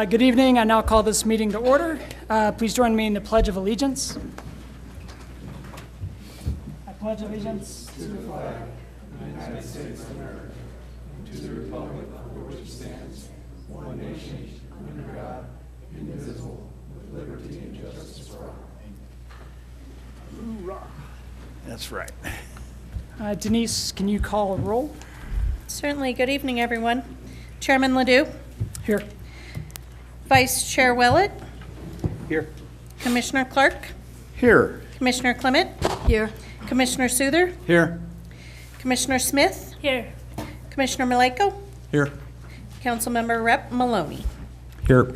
Good evening. I now call this meeting to order. Please join me in the Pledge of Allegiance. I pledge allegiance to the flag of the United States of America, and to the republic for which it stands, one nation, under God, indivisible, with liberty and justice for all. Hoorah. That's right. Denise, can you call a roll? Certainly. Good evening, everyone. Chairman Ledoux, Here. Vice Chair Willett, Here. Commissioner Clark, Here. Commissioner Clement, Here. Commissioner Souther, Here. Commissioner Smith, Here. Commissioner Maleko, Here. Councilmember Rep. Maloney. Here.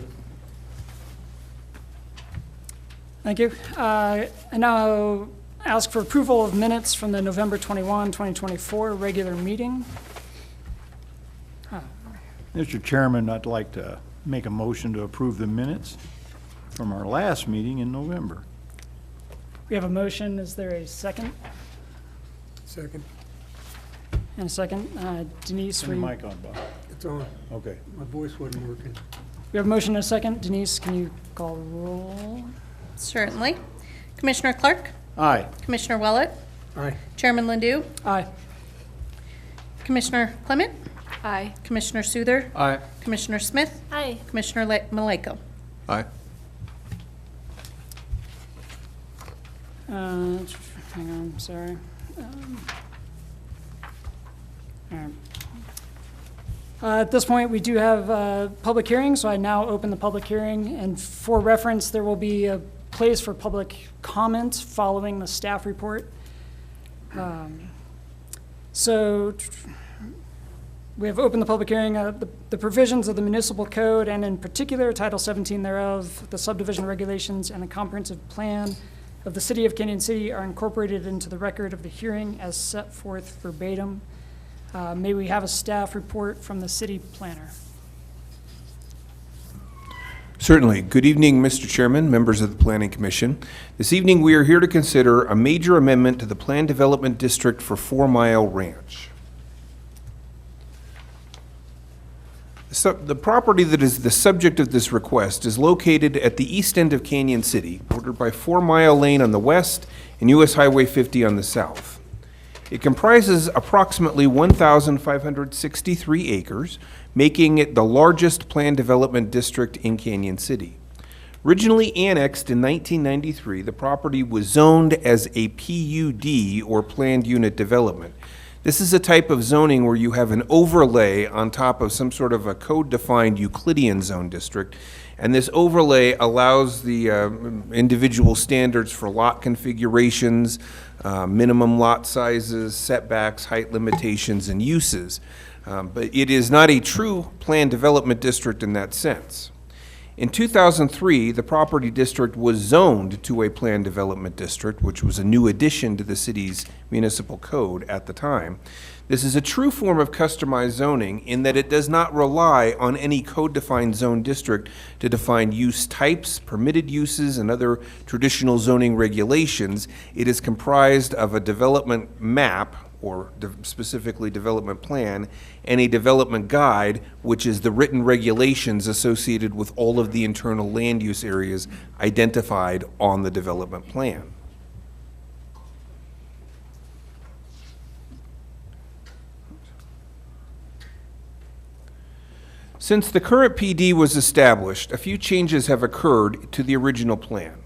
Thank you. I now ask for approval of minutes from the November 21, 2024 regular meeting. Mr. Chairman, I'd like to make a motion to approve the minutes from our last meeting in November. We have a motion. Is there a second? Second. And a second. Denise, Turn the we mic on, Bob. It's on. Okay. My voice wasn't working. have a motion and a second. Denise, can you call the roll? Certainly. Commissioner Clark, Aye. Commissioner Willett, Aye. Chairman Ledoux, Aye. Commissioner Clement, Aye. Commissioner Souther, Aye. Commissioner Smith, Aye. Commissioner Maleko. Aye. Hang on, sorry. All right. At this point, we do have a public hearing, so I now open the public hearing. And for reference, there will be a place for public comment following the staff report. So we have opened the public hearing. The provisions of the municipal code, and in particular, Title 17 thereof, the subdivision regulations, and the comprehensive plan of the City of Canyon City are incorporated into the record of the hearing as set forth verbatim. May we have a staff report from the city planner? Certainly. Good evening, Mr. Chairman, members of the Planning Commission. This evening, we are here to consider a major amendment to the Planned Development District for 4 Mile Ranch. The property that is the subject of this request is located at the east end of Canyon City, bordered by 4 Mile Lane on the west and US Highway 50 on the south. It comprises approximately 1,563 acres, making it the largest planned development district in Canyon City. Originally annexed in 1993, the property was zoned as a PUD, or Planned Unit Development. This is a type of zoning where you have an overlay on top of some sort of a code-defined Euclidean zone district, and this overlay allows the individual standards for lot configurations, minimum lot sizes, setbacks, height limitations, and uses. But it is not a true planned development district in that sense. In 2003, the property district was zoned to a planned development district, which was a new addition to the city's municipal code at the time. This is a true form of customized zoning in that it does not rely on any code-defined zone district to define use types, permitted uses, and other traditional zoning regulations. It is comprised of a development map, or specifically development plan, and a development guide, which is the written regulations associated with all of the internal land use areas identified on the development plan. Since the current PD was established, a few changes have occurred to the original plan.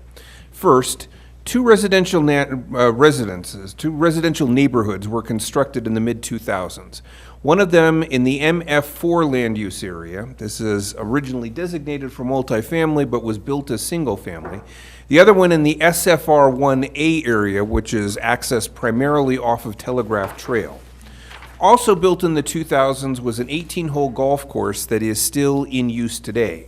First, two residential neighborhoods were constructed in the mid-2000s. One of them in the MF4 land use area. This is originally designated for multifamily but was built as single family. The other one in the SFR1A area, which is accessed primarily off of Telegraph Trail. Also built in the 2000s was an 18-hole golf course that is still in use today.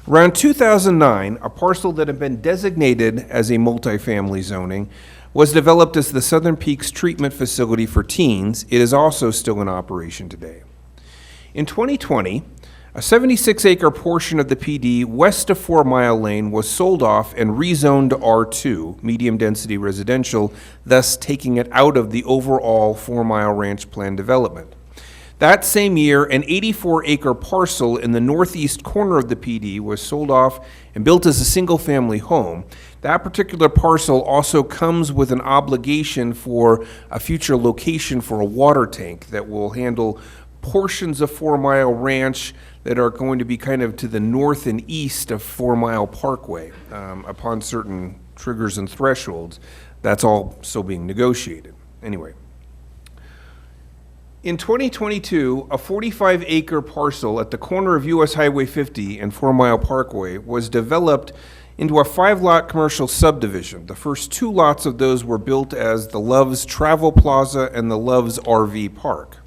Around 2009, a parcel that had been designated as a multifamily zoning was developed as the Southern Peaks Treatment Facility for Teens. It is also still in operation today. In 2020, a 76-acre portion of the PD west of 4 Mile Lane was sold off and rezoned to R2, medium-density residential, thus taking it out of the overall 4 Mile Ranch plan development. That same year, an 84-acre parcel in the northeast corner of the PD was sold off and built as a single-family home. That particular parcel also comes with an obligation for a future location for a water tank that will handle portions of 4 Mile Ranch that are going to be kind of to the north and east of 4 Mile Parkway. Upon certain triggers and thresholds, that's all still being negotiated. Anyway. In 2022, a 45-acre parcel at the corner of US Highway 50 and 4 Mile Parkway was developed into a 5-lot commercial subdivision. The first 2 lots of those were built as the Love's Travel Plaza and the Love's RV Park.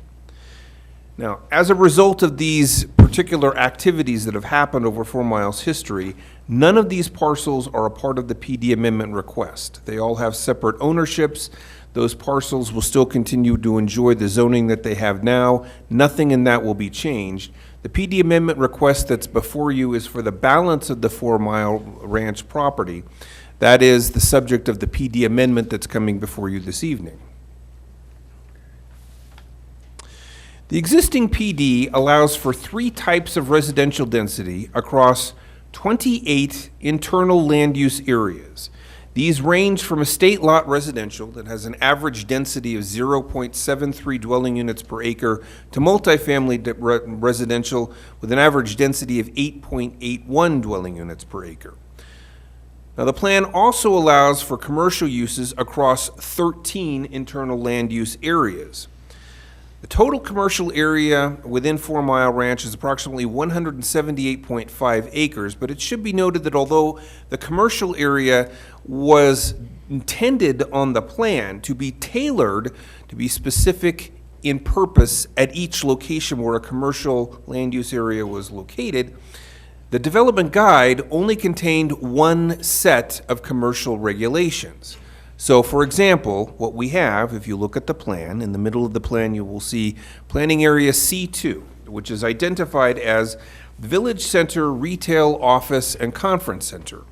Now, as a result of these particular activities that have happened over 4 Mile's history, none of these parcels are a part of the PD amendment request. They all have separate ownerships. Those parcels will still continue to enjoy the zoning that they have now. Nothing in that will be changed. The PD amendment request that's before you is for the balance of the 4 Mile Ranch property. That is the subject of the PD amendment that's coming before you this evening. The existing PD allows for 3 types of residential density across 28 internal land use areas. These range from estate lot residential that has an average density of 0.73 dwelling units per acre to multifamily residential with an average density of 8.81 dwelling units per acre. Now, the plan also allows for commercial uses across 13 internal land use areas. The total commercial area within 4 Mile Ranch is approximately 178.5 acres, but it should be noted that although the commercial area was intended on the plan to be tailored to be specific in purpose at each location where a commercial land use area was located, the development guide only contained 1 set of commercial regulations. So, for example, what we have, if you look at the plan, in the middle of the plan you will see Planning Area C2, which is identified as Village Center, Retail, Office, and Conference Center.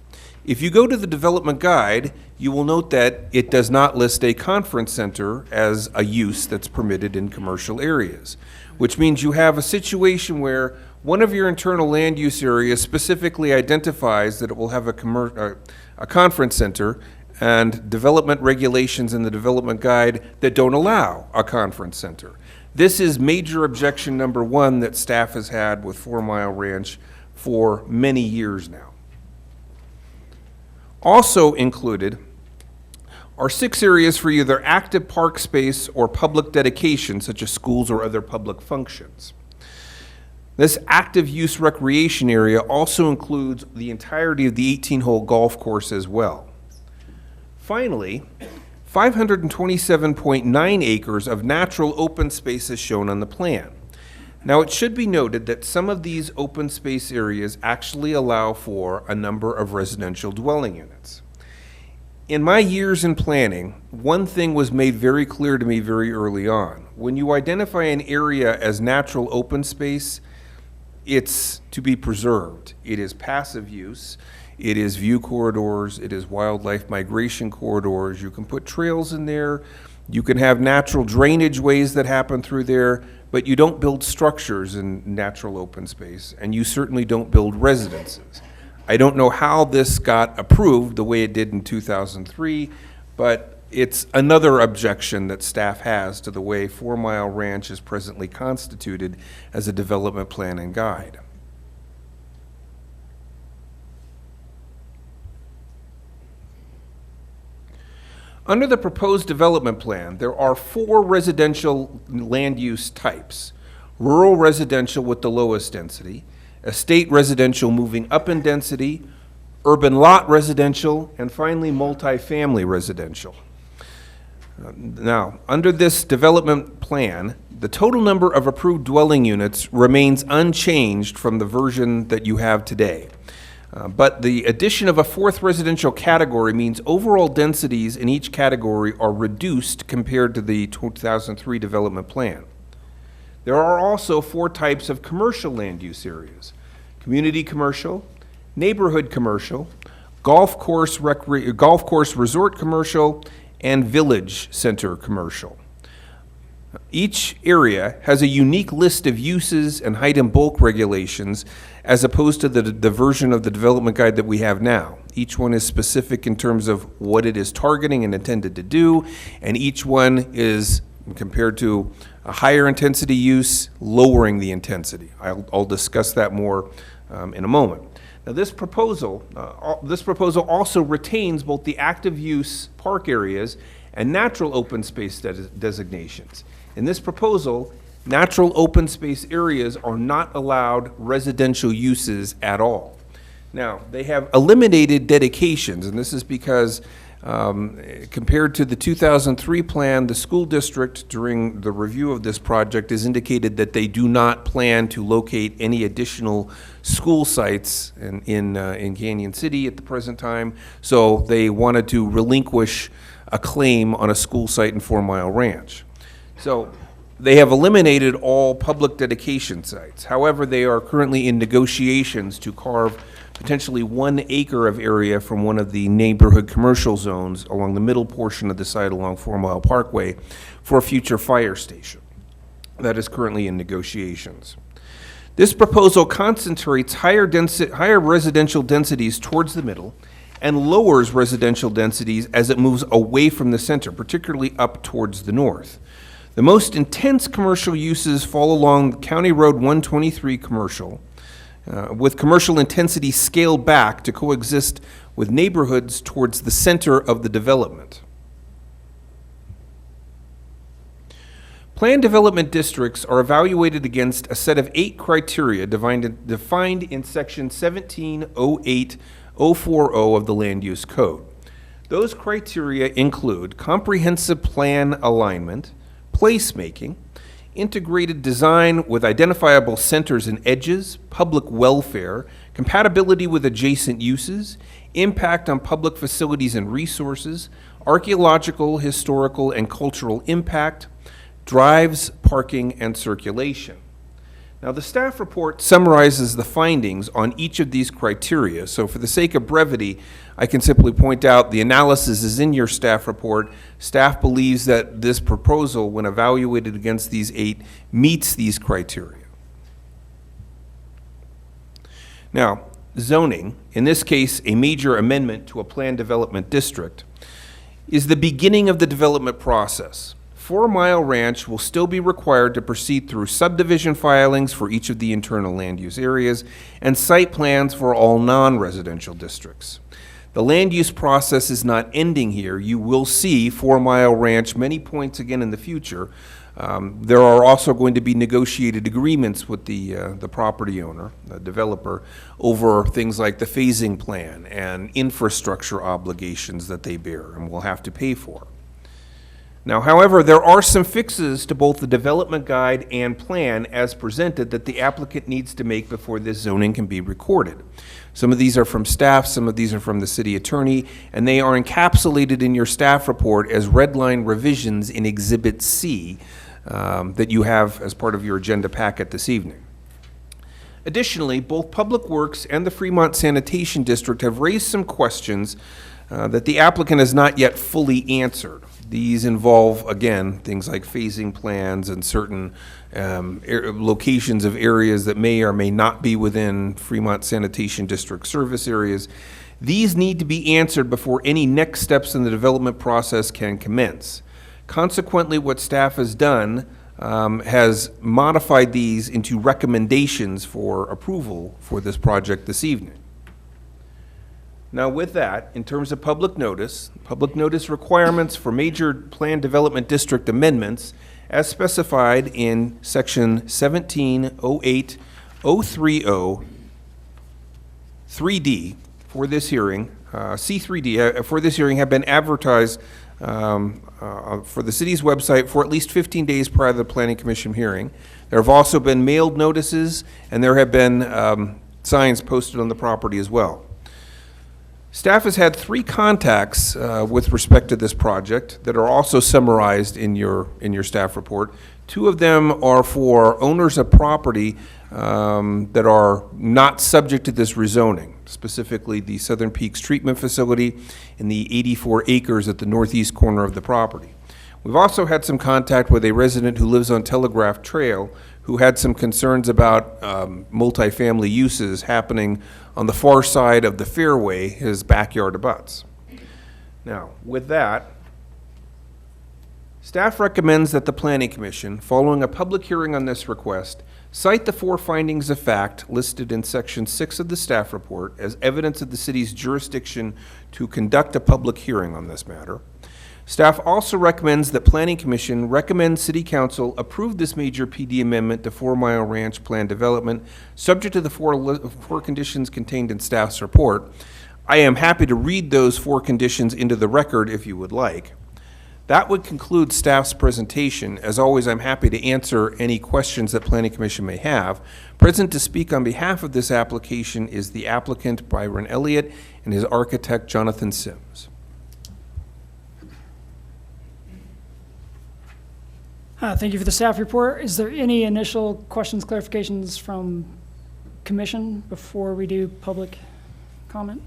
If you go to the development guide, you will note that it does not list a conference center as a use that's permitted in commercial areas, which means you have a situation where one of your internal land use areas specifically identifies that it will have a conference center, and development regulations in the development guide that don't allow a conference center. This is major objection number 1 that staff has had with 4 Mile Ranch for many years now. Also included are 6 areas for either active park space or public dedication, such as schools or other public functions. This active use recreation area also includes the entirety of the 18-hole golf course as well. Finally, 527.9 acres of natural open space is shown on the plan. Now, it should be noted that some of these open space areas actually allow for a number of residential dwelling units. In my years in planning, one thing was made very clear to me very early on. When you identify an area as natural open space, it's to be preserved. It is passive use. It is view corridors, it is wildlife migration corridors. You can put trails in there, you can have natural drainage ways that happen through there, but you don't build structures in natural open space, and you certainly don't build residences. I don't know how this got approved the way it did in 2003, but it's another objection that staff has to the way 4 Mile Ranch is presently constituted as a development plan and guide. Under the proposed development plan, there are 4 residential land use types. Rural residential with the lowest density, estate residential moving up in density, urban lot residential, and finally multifamily residential. Now, under this development plan, the total number of approved dwelling units remains unchanged from the version that you have today. But the addition of a 4th residential category means overall densities in each category are reduced compared to the 2003 development plan. There are also 4 types of commercial land use areas: community commercial, neighborhood commercial, golf course resort commercial, and village center commercial. Each area has a unique list of uses and height and bulk regulations as opposed to the version of the development guide that we have now. Each one is specific in terms of what it is targeting and intended to do, and each one is, compared to a higher intensity use, lowering the intensity. I'll discuss that more in a moment. Now, this proposal also retains both the active use park areas and natural open space designations. In this proposal, natural open space areas are not allowed residential uses at all. Now, they have eliminated dedications, and this is because compared to the 2003 plan, the school district, during the review of this project, has indicated that they do not plan to locate any additional school sites in Canyon City at the present time, so they wanted to relinquish a claim on a school site in 4 Mile Ranch. So they have eliminated all public dedication sites. However, they are currently in negotiations to carve potentially 1 acre of area from one of the neighborhood commercial zones along the middle portion of the site along 4 Mile Parkway for a future fire station. That is currently in negotiations. This proposal concentrates higher residential densities towards the middle and lowers residential densities as it moves away from the center, particularly up towards the north. The most intense commercial uses fall along County Road 123 commercial, with commercial intensity scaled back to coexist with neighborhoods towards the center of the development. Planned development districts are evaluated against a set of 8 criteria defined in section 1708.040 of the Land Use Code. Those criteria include comprehensive plan alignment, placemaking, integrated design with identifiable centers and edges, public welfare, compatibility with adjacent uses, impact on public facilities and resources, archaeological, historical, and cultural impact, drives, parking, and circulation. Now, the staff report summarizes the findings on each of these criteria, so for the sake of brevity, I can simply point out the analysis is in your staff report. Staff believes that this proposal, when evaluated against these 8, meets these criteria. Now, zoning, in this case a major amendment to a planned development district, is the beginning of the development process. 4 Mile Ranch will still be required to proceed through subdivision filings for each of the internal land use areas and site plans for all non-residential districts. The land use process is not ending here. You will see 4 Mile Ranch many points again in the future. There are also going to be negotiated agreements with the property owner, the developer, over things like the phasing plan and infrastructure obligations that they bear and will have to pay for. Now, however, there are some fixes to both the development guide and plan as presented that the applicant needs to make before this zoning can be recorded. Some of these are from staff, some of these are from the city attorney, and they are encapsulated in your staff report as red line revisions in Exhibit C that you have as part of your agenda packet this evening. Additionally, both Public Works and the Fremont Sanitation District have raised some questions that the applicant has not yet fully answered. These involve, again, things like phasing plans and certain locations of areas that may or may not be within Fremont Sanitation District service areas. These need to be answered before any next steps in the development process can commence. Consequently, what staff has done has modified these into recommendations for approval for this project this evening. Now, with that, in terms of public notice requirements for major planned development district amendments as specified in section 1708.030 3D for this hearing, C3D for this hearing have been advertised for the city's website for at least 15 days prior to the Planning Commission hearing. There have also been mailed notices, and there have been signs posted on the property as well. Staff has had 3 contacts with respect to this project that are also summarized in your staff report. 2 of them are for owners of property that are not subject to this rezoning, specifically the Southern Peaks Treatment Facility and the 84 acres at the northeast corner of the property. We've also had some contact with a resident who lives on Telegraph Trail who had some concerns about multifamily uses happening on the far side of the fairway his backyard abuts. Now, with that, staff recommends that the Planning Commission, following a public hearing on this request, cite the 4 findings of fact listed in Section 6 of the staff report as evidence of the city's jurisdiction to conduct a public hearing on this matter. Staff also recommends that Planning Commission recommend City Council approve this major PD amendment to 4 Mile Ranch Plan Development, subject to the four conditions contained in staff's report. I am happy to read those 4 conditions into the record if you would like. That would conclude staff's presentation. As always, I'm happy to answer any questions that Planning Commission may have. Present to speak on behalf of this application is the applicant, Byron Elliott, and his architect, Jonathan Sims. Thank you for the staff report. Is there any initial questions, clarifications from commission before we do public comment?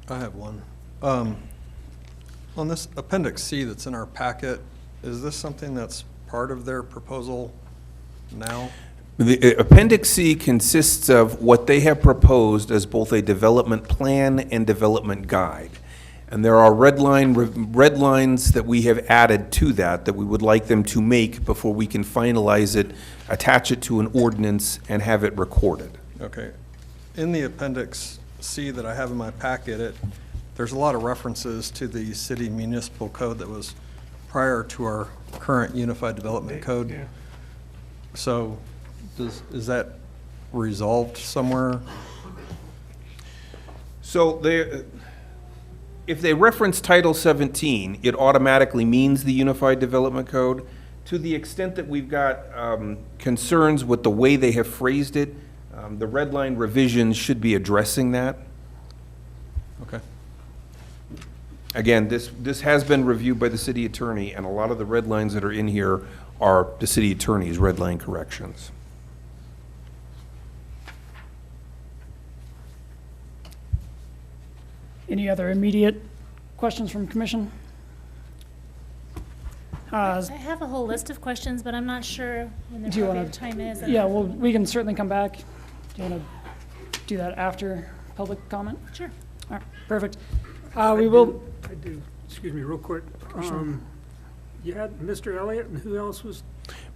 I have one. On this Appendix C that's in our packet, is this something that's part of their proposal now? The Appendix C consists of what they have proposed as both a development plan and development guide. And there are red lines that we have added to that we would like them to make before we can finalize it, attach it to an ordinance, and have it recorded. Okay. In the Appendix C that I have in my packet, there's a lot of references to the city municipal code that was prior to our current Unified Development Code. Yeah. So is that resolved somewhere? So if they reference Title 17, it automatically means the Unified Development Code. To the extent that we've got concerns with the way they have phrased it, the red line revisions should be addressing that. Okay. Again, this has been reviewed by the city attorney, and a lot of the red lines that are in here are the city attorney's red line corrections. Any other immediate questions from commission? I have a whole list of questions, but I'm not sure when the Do you wanna- appropriate time is. Yeah, well, we can certainly come back. Do you want to do that after public comment? Sure. All right, perfect. We will, I do, excuse me, real quick. Sure. You had Mr. Elliott, and who else was?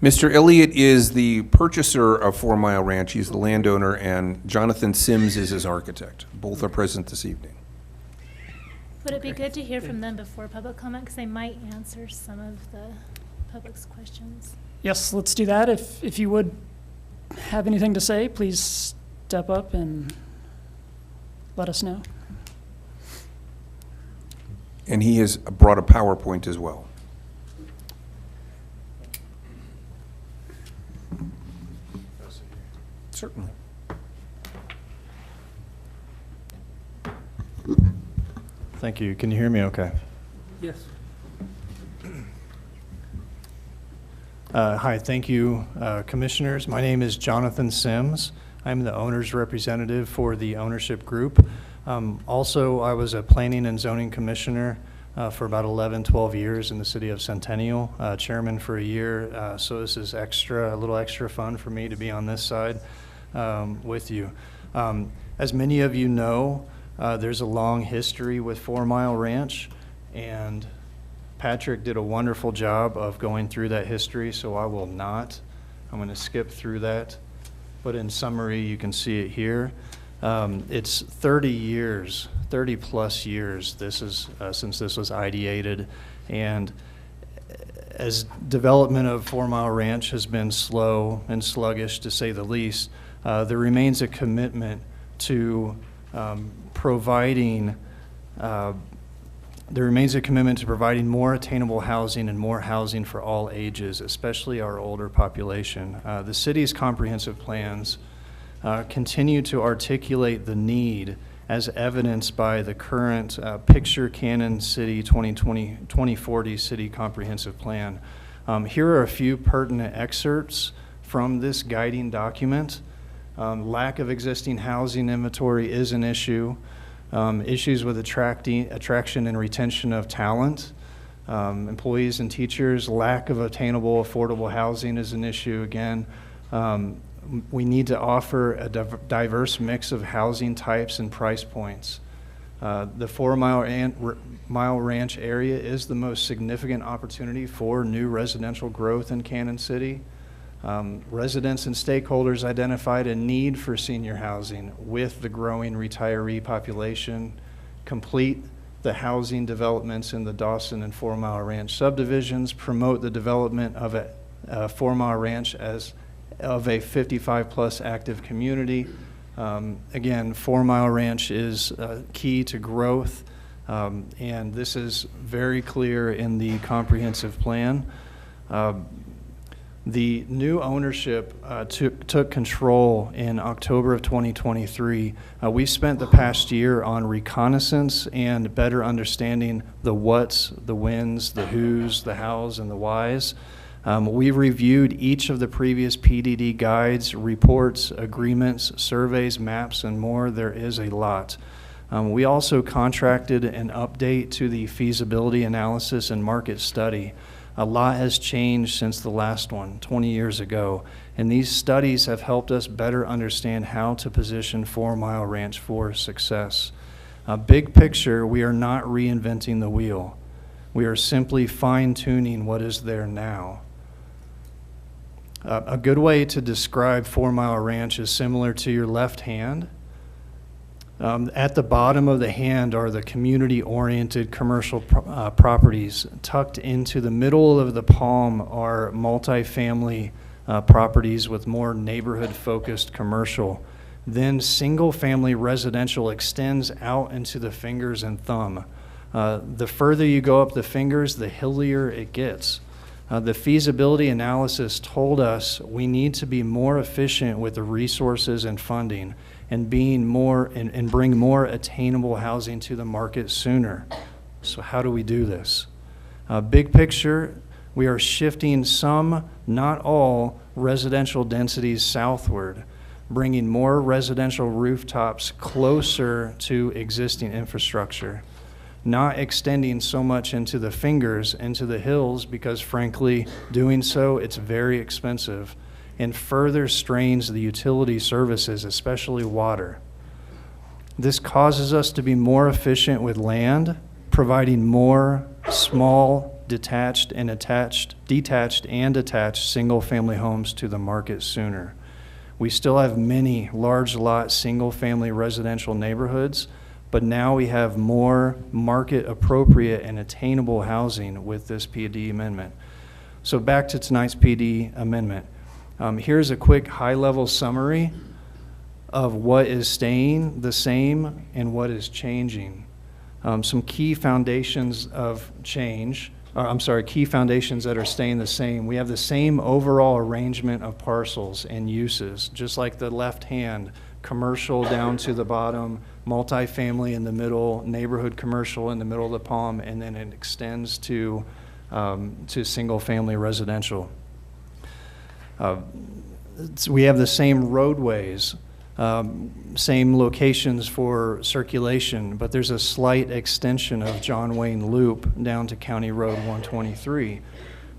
Mr. Elliott is the purchaser of 4 Mile Ranch. He's the landowner, and Jonathan Sims is his architect. Both are present this evening. Would it be good to hear from them before public comment, because they might answer some of the public's questions? yes, let's do that. If you would have anything to say, please step up and let us know. And he has brought a PowerPoint as well. Certainly. Thank you. Can you hear me okay? Yes. Hi, thank you, commissioners. My name is Jonathan Sims. I'm the owner's representative for the ownership group. Also, I was a planning and zoning commissioner for about 11, 12 years in the city of Centennial, chairman for a year. So this is a little extra fun for me to be on this side with you. As many of you know, there's a long history with 4 Mile Ranch, and Patrick did a wonderful job of going through that history, so I will not. I'm going to skip through that. But in summary, you can see it here. It's 30 years, 30 plus years since this was ideated, and as development of 4 Mile Ranch has been slow and sluggish, to say the least, there remains a commitment to providing more attainable housing and more housing for all ages, especially our older population. The city's comprehensive plans continue to articulate the need as evidenced by the current Picture Cannon City 2040 City Comprehensive Plan. Here are a few pertinent excerpts from this guiding document. Lack of existing housing inventory is an issue. Issues with attraction and retention of talent. Employees and teachers, lack of attainable, affordable housing is an issue again. We need to offer a diverse mix of housing types and price points. The 4 Mile Ranch area is the most significant opportunity for new residential growth in Cannon City. Residents and stakeholders identified a need for senior housing with the growing retiree population. Complete the housing developments in the Dawson and 4 Mile Ranch subdivisions, promote the development of a 4 Mile Ranch as of a 55-plus active community. Again, 4 Mile Ranch is key to growth, and this is very clear in the comprehensive plan. The new ownership took control in October of 2023. We spent the past year on reconnaissance and better understanding the whats, the whens, the whos, the hows, and the whys. We reviewed each of the previous PDD guides, reports, agreements, surveys, maps, and more. There is a lot. We also contracted an update to the feasibility analysis and market study. A lot has changed since the last one, 20 years ago, and these studies have helped us better understand how to position 4 Mile Ranch for success. Big picture, we are not reinventing the wheel. We are simply fine-tuning what is there now. A good way to describe 4 Mile Ranch is similar to your left hand. At the bottom of the hand are the community-oriented commercial properties. Tucked into the middle of the palm are multifamily properties with more neighborhood-focused commercial. Then single-family residential extends out into the fingers and thumb. The further you go up the fingers, the hillier it gets. The feasibility analysis told us we need to be more efficient with the resources and funding and bring more attainable housing to the market sooner. So how do we do this? Big picture, we are shifting some, not all, residential densities southward, bringing more residential rooftops closer to existing infrastructure. Not extending so much into the fingers, into the hills, because frankly, doing so, it's very expensive and further strains the utility services, especially water. This causes us to be more efficient with land, providing more small, detached and attached single-family homes to the market sooner. We still have many large lot, single-family residential neighborhoods, but now we have more market-appropriate and attainable housing with this PD amendment. So back to tonight's PD amendment. Here's a quick high-level summary of what is staying the same and what is changing. Some key foundations of change, key foundations that are staying the same. We have the same overall arrangement of parcels and uses, just like the left hand, commercial down to the bottom, multifamily in the middle, neighborhood commercial in the middle of the palm, and then it extends to single-family residential. We have the same roadways, same locations for circulation, but there's a slight extension of John Wayne Loop down to County Road 123.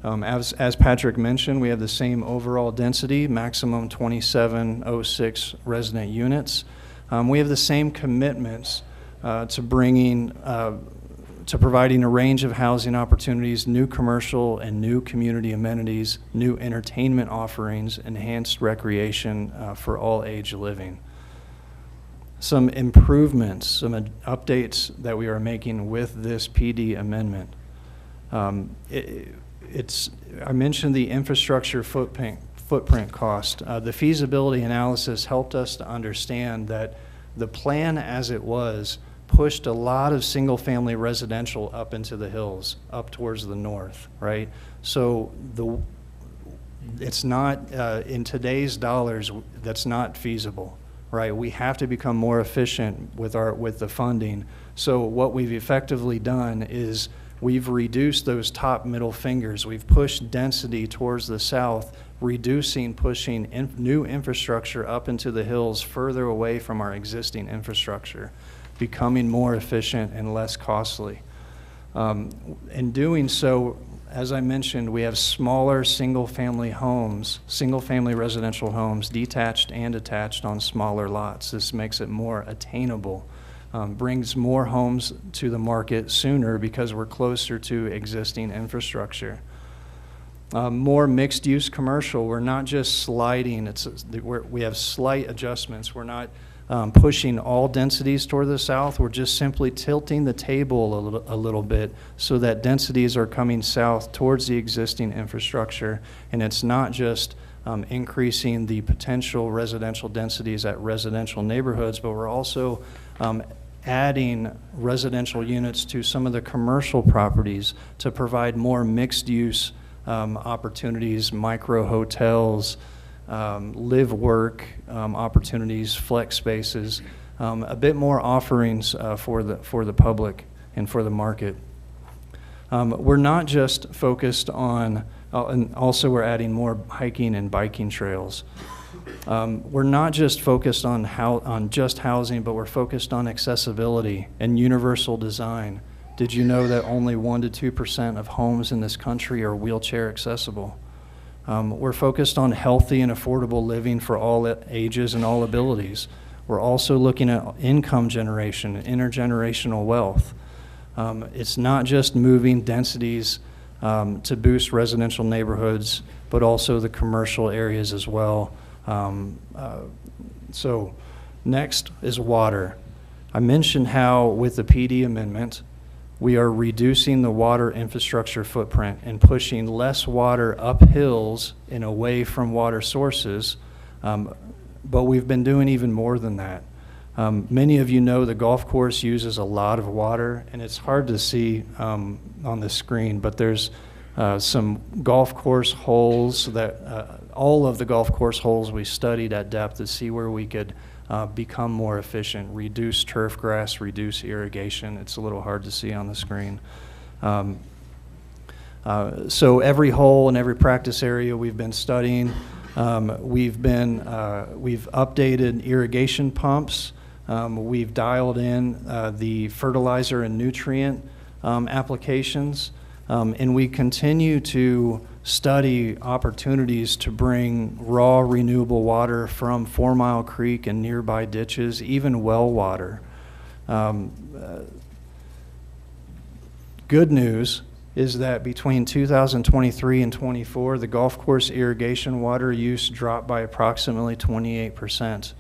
As Patrick mentioned, we have the same overall density, maximum 2706 resident units. We have the same commitments to providing a range of housing opportunities, new commercial and new community amenities, new entertainment offerings, enhanced recreation for all age living. Some improvements, some updates that we are making with this PD amendment. I mentioned the infrastructure footprint cost. The feasibility analysis helped us to understand that the plan as it was pushed a lot of single-family residential up into the hills, up towards the north, right? So it's not, in today's dollars, that's not feasible, right? We have to become more efficient with the funding. So what we've effectively done is we've reduced those top middle fingers. We've pushed density towards the south, pushing new infrastructure up into the hills further away from our existing infrastructure, becoming more efficient and less costly. In doing so, as I mentioned, we have smaller single-family homes, single-family residential homes, detached and attached on smaller lots. This makes it more attainable, brings more homes to the market sooner because we're closer to existing infrastructure. More mixed-use commercial. We're not just sliding. We have slight adjustments. We're not pushing all densities toward the south. We're just simply tilting the table a little bit so that densities are coming south towards the existing infrastructure. And it's not just increasing the potential residential densities at residential neighborhoods, but we're also adding residential units to some of the commercial properties to provide more mixed-use opportunities, micro hotels, live work opportunities, flex spaces, a bit more offerings for the public and for the market. We're not just focused on, and also we're adding more hiking and biking trails. We're not just focused on just housing, but we're focused on accessibility and universal design. Did you know that only 1% to 2% of homes in this country are wheelchair accessible? We're focused on healthy and affordable living for all ages and all abilities. We're also looking at income generation, intergenerational wealth. It's not just moving densities to boost residential neighborhoods, but also the commercial areas as well. So next is water. I mentioned how with the PD amendment, we are reducing the water infrastructure footprint and pushing less water up hills and away from water sources, but we've been doing even more than that. Many of you know the golf course uses a lot of water, and it's hard to see on the screen, but there's some golf course holes that all of the golf course holes we studied at depth to see where we could become more efficient, reduce turf grass, reduce irrigation. It's a little hard to see on the screen. So every hole and every practice area we've been studying, we've updated irrigation pumps. We've dialed in the fertilizer and nutrient applications, and we continue to study opportunities to bring raw renewable water from 4 Mile Creek and nearby ditches, even well water. Good news is that between 2023 and 24, the golf course irrigation water use dropped by approximately 28%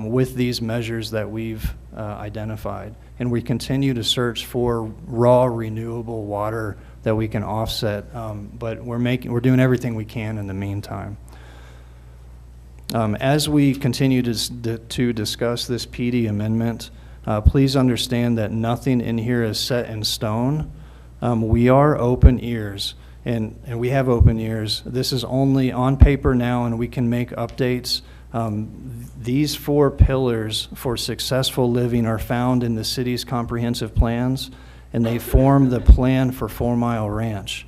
with these measures that we've identified. And we continue to search for raw renewable water that we can offset, but we're doing everything we can in the meantime. As we continue to discuss this PD amendment, please understand that nothing in here is set in stone. We are open ears, and we have open ears. This is only on paper now, and we can make updates. These 4 pillars for successful living are found in the city's comprehensive plans, and they form the plan for 4 Mile Ranch.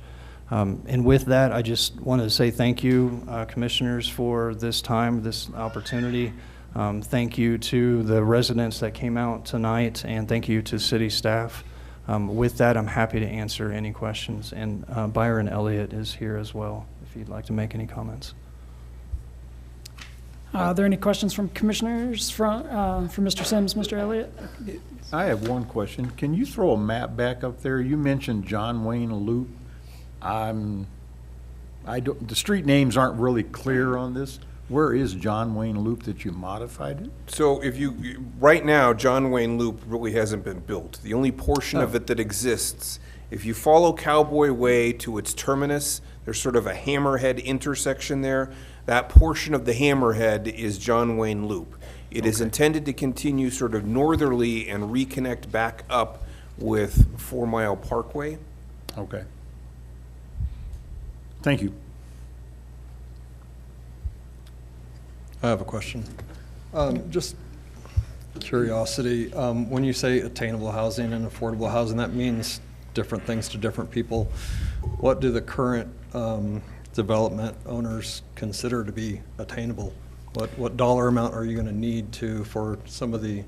And with that, I just want to say thank you, commissioners, for this time, this opportunity. Thank you to the residents that came out tonight, and thank you to city staff. With that, I'm happy to answer any questions, and Byron Elliott is here as well, if you'd like to make any comments. Are there any questions from commissioners for Mr. Sims, Mr. Elliott? I have one question. Can you throw a map back up there? You mentioned John Wayne Loop. The street names aren't really clear on this. Where is John Wayne Loop that you modified it? So right now, John Wayne Loop really hasn't been built. The only portion of it that exists, if you follow Cowboy Way to its terminus, there's sort of a hammerhead intersection there. That portion of the hammerhead is John Wayne Loop. It is intended to continue sort of northerly and reconnect back up with 4 Mile Parkway. Okay. Thank you. I have a question. Just curiosity, when you say attainable housing and affordable housing, that means different things to different people. What do the current development owners consider to be attainable? What dollar amount are you going to need for some of the?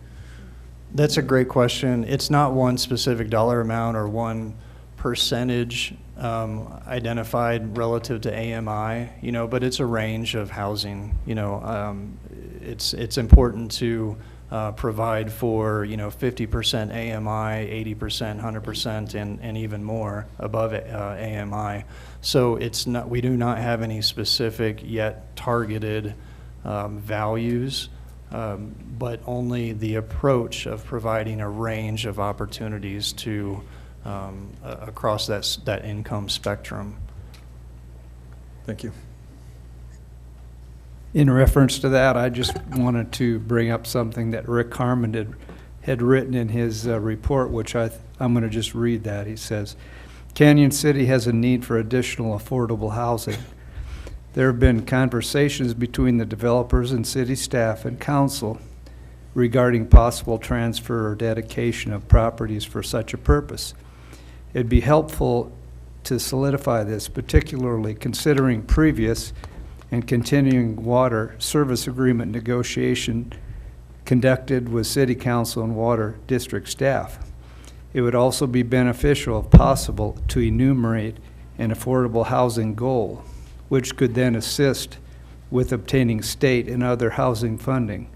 That's a great question. It's not one specific dollar amount or one percentage identified relative to AMI, but it's a range of housing. It's important to provide for 50% AMI, 80%, 100%, and even more above AMI. So we do not have any specific yet targeted values, but only the approach of providing a range of opportunities to across that income spectrum. Thank you. In reference to that, I just wanted to bring up something that Rick Harmon had written in his report, which I'm going to just read that. He says, Canyon City has a need for additional affordable housing. There have been conversations between the developers and city staff and council regarding possible transfer or dedication of properties for such a purpose. It'd be helpful to solidify this, particularly considering previous and continuing water service agreement negotiation conducted with city council and water district staff. It would also be beneficial, if possible, to enumerate an affordable housing goal, which could then assist with obtaining state and other housing funding.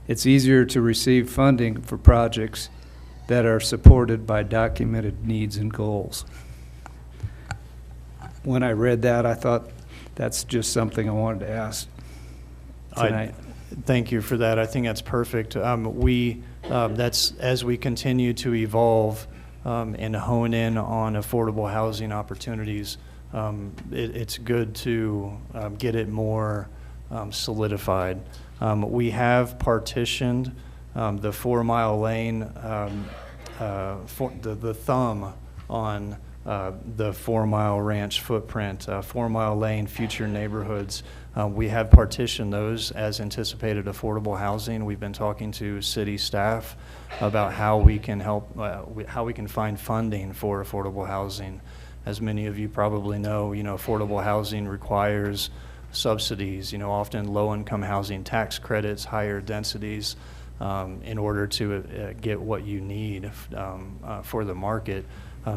It's easier to receive funding for projects that are supported by documented needs and goals. When I read that, I thought that's just something I wanted to ask tonight. Thank you for that. I think that's perfect. That's as we continue to evolve and hone in on affordable housing opportunities, it's good to get it more solidified. We have partitioned the 4 Mile Lane, the thumb on the 4 Mile Ranch footprint, 4 Mile Lane, future neighborhoods. We have partitioned those as anticipated affordable housing. We've been talking to city staff about how we can help, how we can find funding for affordable housing. As many of you probably know, affordable housing requires subsidies, often low-income housing tax credits, higher densities, in order to get what you need for the market.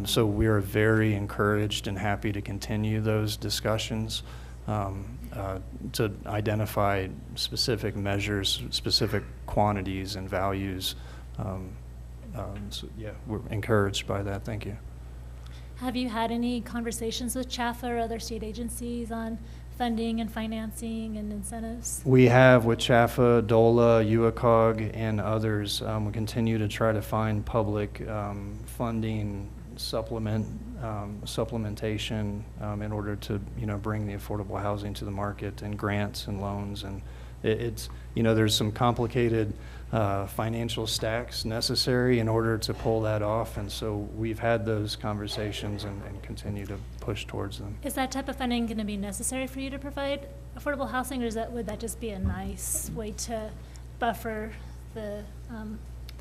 So we're very encouraged and happy to continue those discussions to identify specific measures, specific quantities and values. So yeah, we're encouraged by that. Thank you. Have you had any conversations with CHAFA or other state agencies on funding and financing and incentives? We have with CHAFA, DOLA, UACOG, and others. We continue to try to find public funding supplementation in order to bring the affordable housing to the market, and grants and loans, and it's there's some complicated financial stacks necessary in order to pull that off, and so we've had those conversations and continue to push towards them. Is that type of funding going to be necessary for you to provide affordable housing, or would that just be a nice way to buffer the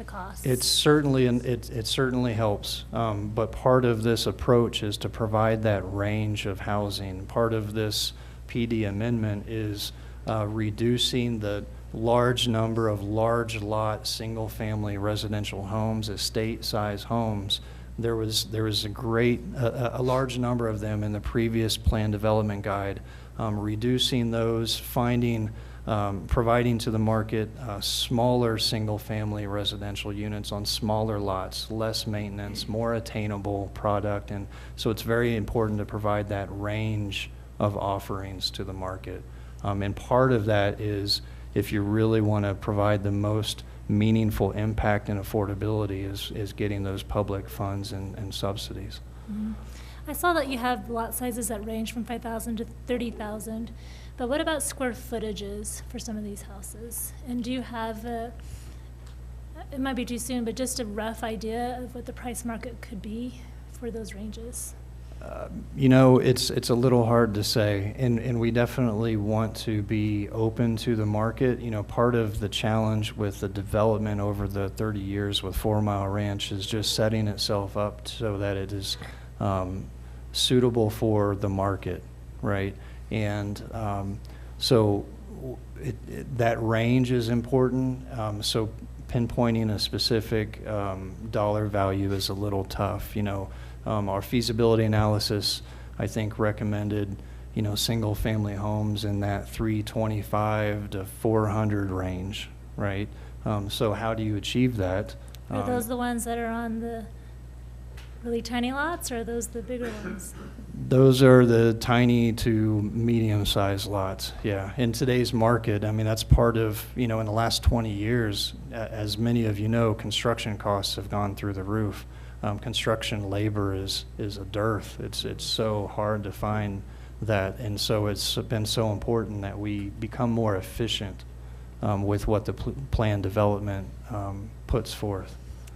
costs? It certainly helps, but part of this approach is to provide that range of housing. Part of this PD amendment is reducing the large number of large lot single-family residential homes, estate-size homes. There was a large number of them in the previous plan development guide. Reducing those, providing to the market smaller single-family residential units on smaller lots, less maintenance, more attainable product, and so it's very important to provide that range of offerings to the market. And part of that is, if you really want to provide the most meaningful impact and affordability, is getting those public funds and subsidies. Mm-hmm. I saw that you have lot sizes that range from 5,000 to 30,000, but what about square footages for some of these houses? And do you have it might be too soon, but just a rough idea of what the price market could be for those ranges? It's a little hard to say, and we definitely want to be open to the market. Part of the challenge with the development over the 30 years with 4 Mile Ranch is just setting itself up so that it is suitable for the market, right? And so that range is important. So pinpointing a specific dollar value is a little tough. Our feasibility analysis, I think, recommended, single-family homes in that 325 to 400 range, right? So how do you achieve that? Are those the ones that are on the really tiny lots, or are those the bigger ones? Those are the tiny to medium-sized lots, yeah. In today's market, I mean, that's part of, in the last 20 years, as many of you know, construction costs have gone through the roof. Construction labor is a dearth. It's so hard to find that, and so it's been so important that we become more efficient with what the plan development puts forth.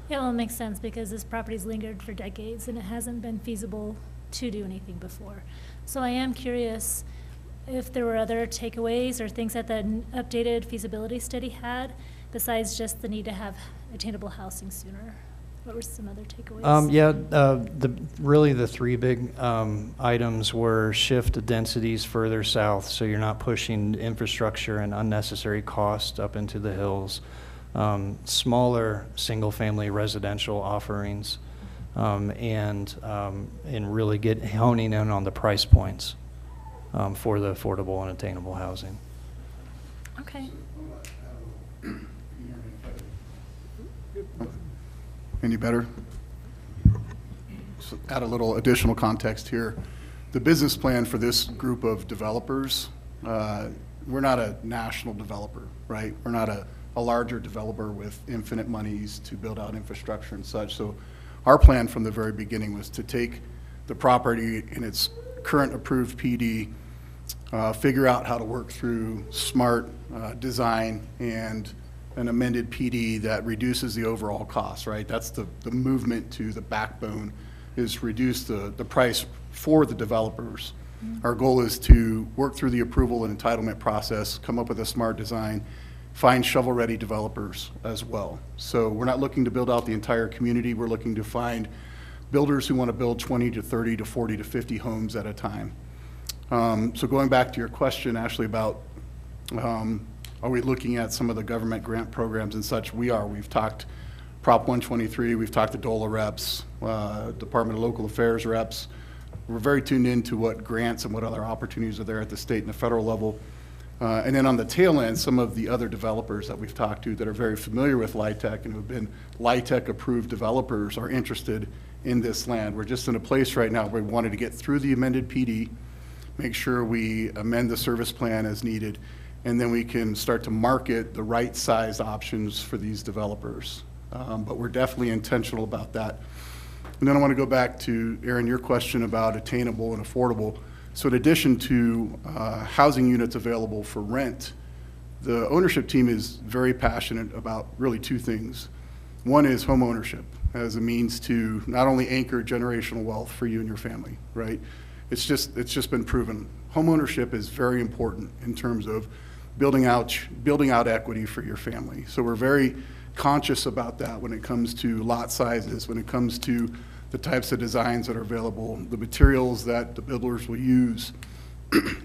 Yeah, well, it makes sense because this property's lingered for decades and it hasn't been feasible to do anything before. So I am curious if there were other takeaways or things that updated feasibility study had besides just the need to have attainable housing sooner. What were some other takeaways? Really the three big items were shift densities further south, so you're not pushing infrastructure and unnecessary cost up into the hills. Smaller single-family residential offerings, and really honing in on the price points for the affordable and attainable housing. Okay. Any better? So add a little additional context here. The business plan for this group of developers, we're not a national developer, right? We're not a larger developer with infinite monies to build out infrastructure and such. So our plan from the very beginning was to take the property in its current approved PD, figure out how to work through smart design and an amended PD that reduces the overall cost, right? That's the movement to the backbone, is reduce the price for the developers. Our goal is to work through the approval and entitlement process, come up with a smart design, find shovel-ready developers as well. So we're not looking to build out the entire community. We're looking to find builders who want to build 20 to 30 to 40 to 50 homes at a time. So going back to your question, Ashley, about are we looking at some of the government grant programs and such? We are. We've talked Prop 123, we've talked to DOLA reps, Department of Local Affairs reps. We're very tuned into what grants and what other opportunities are there at the state and the federal level. And then on the tail end, some of the other developers that we've talked to that are very familiar with LIHTC and who have been LIHTC approved developers are interested in this land. We're just in a place right now where we wanted to get through the amended PD, make sure we amend the service plan as needed, and then we can start to market the right size options for these developers. But we're definitely intentional about that. And then I want to go back to, Aaron, your question about attainable and affordable. So in addition to housing units available for rent, the ownership team is very passionate about really two things. One is home ownership as a means to not only anchor generational wealth for you and your family, right? It's just been proven. Home ownership is very important in terms of building out equity for your family. So we're very conscious about that when it comes to lot sizes, when it comes to the types of designs that are available, the materials that the builders will use,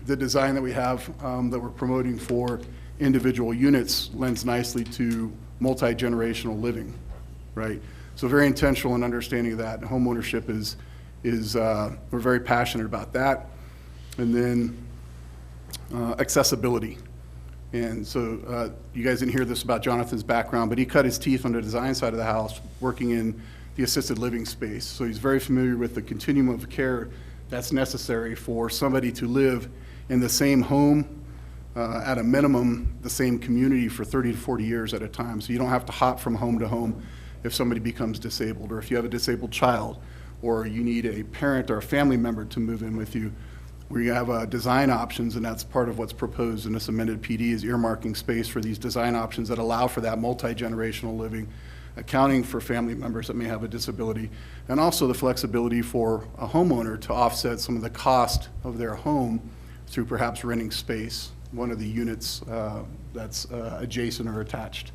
the design that we have that we're promoting for individual units lends nicely to multi-generational living, right? So very intentional in understanding that. Home ownership is we're very passionate about that. And then accessibility. And so you guys didn't hear this about Jonathan's background, but he cut his teeth on the design side of the house working in the assisted living space. So he's very familiar with the continuum of care that's necessary for somebody to live in the same home, at a minimum, the same community for 30 to 40 years at a time. So you don't have to hop from home to home if somebody becomes disabled, or if you have a disabled child, or you need a parent or a family member to move in with you. We have design options, and that's part of what's proposed in this amended PD, is earmarking space for these design options that allow for that multi-generational living, accounting for family members that may have a disability, and also the flexibility for a homeowner to offset some of the cost of their home through perhaps renting space, one of the units that's adjacent or attached.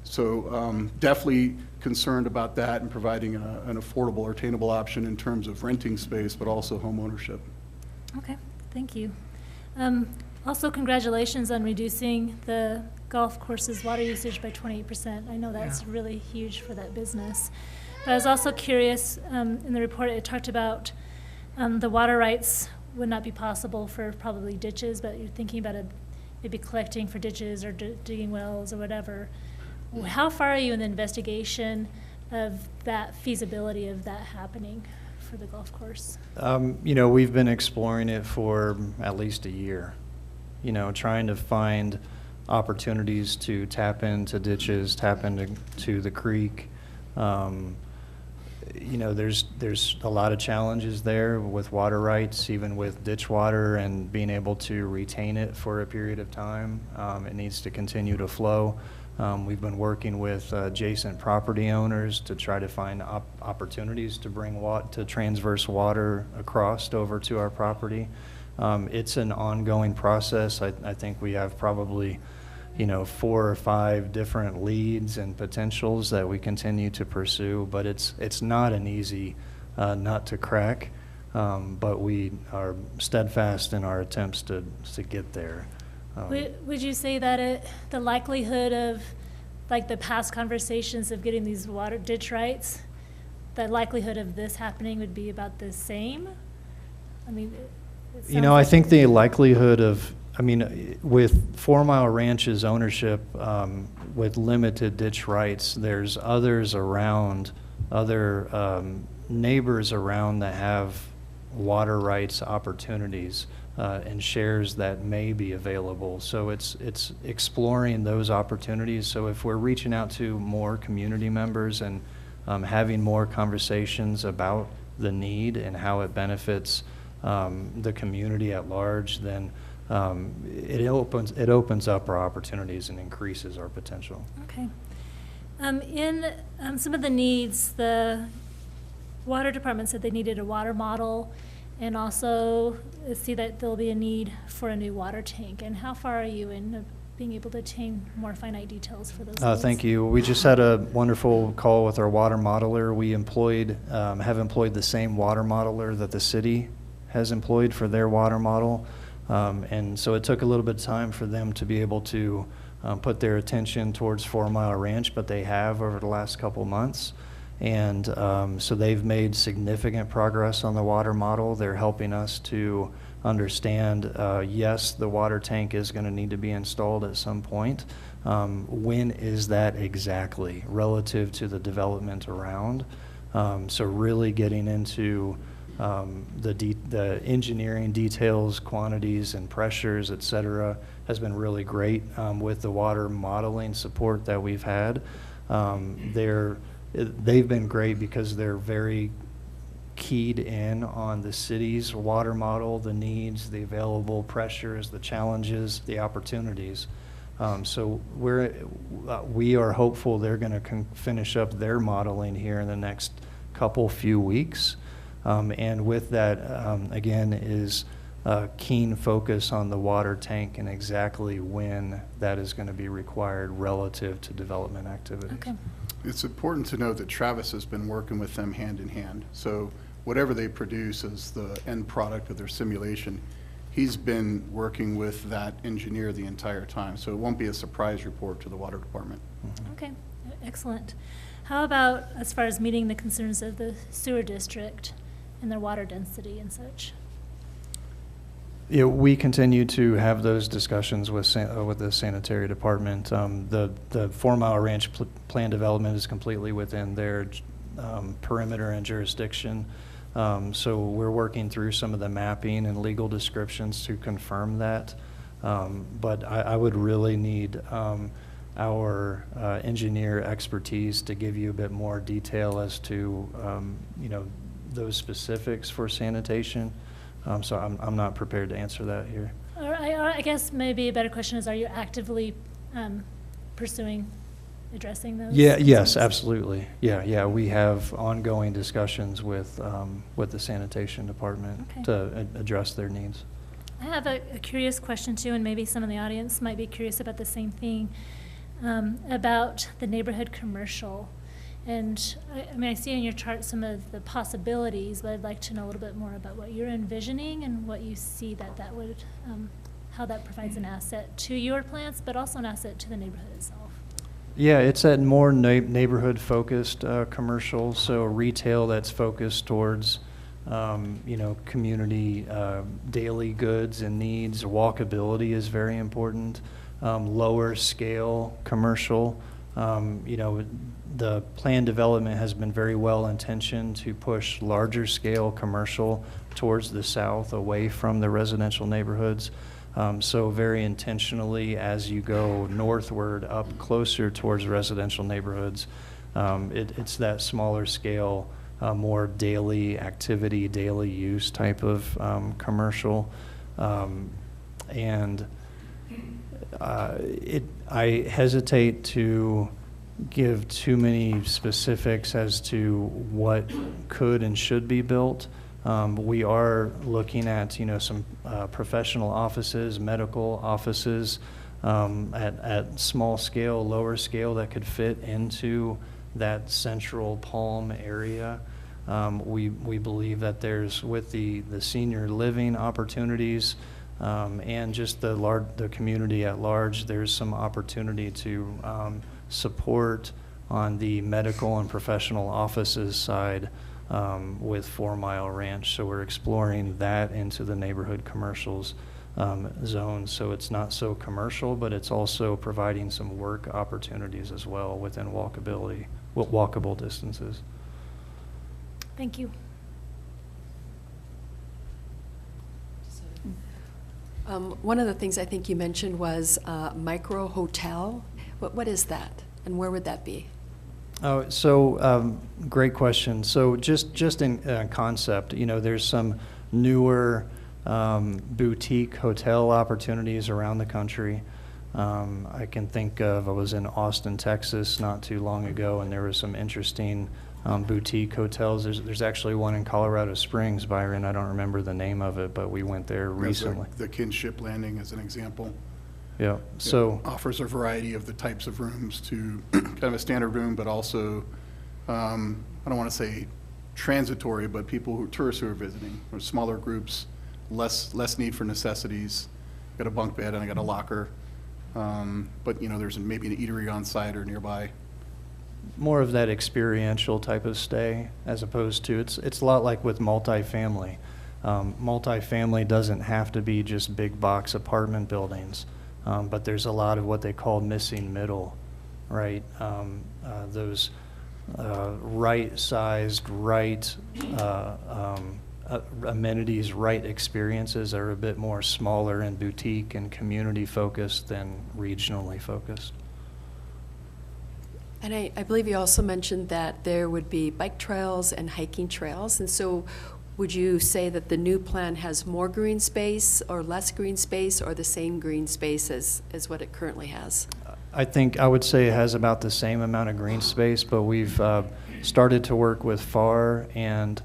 So definitely concerned about that and providing an affordable or attainable option in terms of renting space, but also home ownership. Okay, thank you. Also, congratulations on reducing the golf course's water usage by 28%. I know that's really huge for that business. But I was also curious, in the report, it talked about the water rights would not be possible for probably ditches, but you're thinking about maybe collecting for ditches or digging wells or whatever. How far are you in the investigation of that feasibility of that happening for the golf course? We've been exploring it for at least a year, trying to find opportunities to tap into ditches, tap into the creek. There's a lot of challenges there with water rights, even with ditch water and being able to retain it for a period of time. It needs to continue to flow. We've been working with adjacent property owners to try to find opportunities to bring to transverse water across over to our property. It's an ongoing process. I think we have probably 4 or 5 different leads and potentials that we continue to pursue, but it's not an easy nut to crack, but we are steadfast in our attempts to get there. Would you say that the likelihood of, like the past conversations of getting these water ditch rights, the likelihood of this happening would be about the same? I mean, it sounds I like think the likelihood of, with 4 Mile Ranch's ownership, with limited ditch rights, there's others around, other neighbors around that have water rights opportunities and shares that may be available. So it's exploring those opportunities. So if we're reaching out to more community members and having more conversations about the need and how it benefits the community at large, then it opens up our opportunities and increases our potential. Okay. In some of the needs, the water department said they needed a water model, and also see that there'll be a need for a new water tank. And how far are you in being able to obtain more finite details for those needs? Thank you. We just had a wonderful call with our water modeler. We have employed the same water modeler that the city has employed for their water model. And so it took a little bit of time for them to be able to put their attention towards 4 Mile Ranch, but they have over the last couple months. And so they've made significant progress on the water model. They're helping us to understand, yes, the water tank is going to need to be installed at some point. When is that exactly relative to the development around? So really getting into the engineering details, quantities and pressures, et cetera, has been really great with the water modeling support that we've had. They've been great because they're very keyed in on the city's water model, the needs, the available pressures, the challenges, the opportunities. So we are hopeful they're going to finish up their modeling here in the next few weeks. And with that, again, is a keen focus on the water tank and exactly when that is going to be required relative to development activities. Okay. It's important to note that Travis has been working with them hand in hand. So whatever they produce as the end product of their simulation, he's been working with that engineer the entire time. So it won't be a surprise report to the water department. Okay, excellent. How about as far as meeting the concerns of the sewer district and their water density and such? Yeah, we continue to have those discussions with the sanitary department. The 4 Mile Ranch plan development is completely within their perimeter and jurisdiction. So we're working through some of the mapping and legal descriptions to confirm that. But I would really need our engineer expertise to give you a bit more detail as to those specifics for sanitation. So I'm not prepared to answer that here. Or I guess maybe a better question is, are you actively pursuing addressing those? Yes, concerns? absolutely. Yeah, we have ongoing discussions with the sanitation department Okay. to address their needs. I have a curious question too, and maybe some in the audience might be curious about the same thing, about the neighborhood commercial. And I see in your chart some of the possibilities, but I'd like to know a little bit more about what you're envisioning and what you see that would, how that provides an asset to your plants, but also an asset to the neighborhood itself. Yeah, it's that more neighborhood-focused commercial, so retail that's focused towards, community daily goods and needs. Walkability is very important. Lower scale commercial. The plan development has been very well intentioned to push larger scale commercial towards the south, away from the residential neighborhoods. So very intentionally, as you go northward, up closer towards residential neighborhoods, it's that smaller scale, more daily activity, daily use type of commercial. And I hesitate to give too many specifics as to what could and should be built. We are looking at, some professional offices, medical offices, at small scale, lower scale that could fit into that central Palm area. We believe that there's, with the senior living opportunities, and just the community at large, there's some opportunity to support on the medical and professional offices side with 4 Mile Ranch. So we're exploring that into the neighborhood commercials zone. So it's not so commercial, but it's also providing some work opportunities as well within walkable distances. Thank you. One of the things I think you mentioned was micro hotel. What is that, and where would that be? Oh, so great question. So just in concept, there's some newer boutique hotel opportunities around the country. I can think of, I was in Austin, Texas not too long ago, and there was some interesting boutique hotels. There's actually one in Colorado Springs, Byron. I don't remember the name of it, but we went there recently. The Kinship Landing is an example. Yeah. So it offers a variety of the types of rooms to kind of a standard room, but also, I don't want to say transitory, but tourists who are visiting, or smaller groups, less need for necessities. Got a bunk bed and I got a locker. But there's maybe an eatery on site or nearby. more of that experiential type of stay, as opposed to, it's a lot like with multifamily. Multifamily doesn't have to be just big box apartment buildings, but there's a lot of what they call missing middle, right? Those right-sized, amenities, right experiences are a bit more smaller and boutique and community-focused than regionally focused. And I believe you also mentioned that there would be bike trails and hiking trails. And so would you say that the new plan has more green space or less green space or the same green space as what it currently has? I would say it has about the same amount of green space, but we've started to work with FAR, and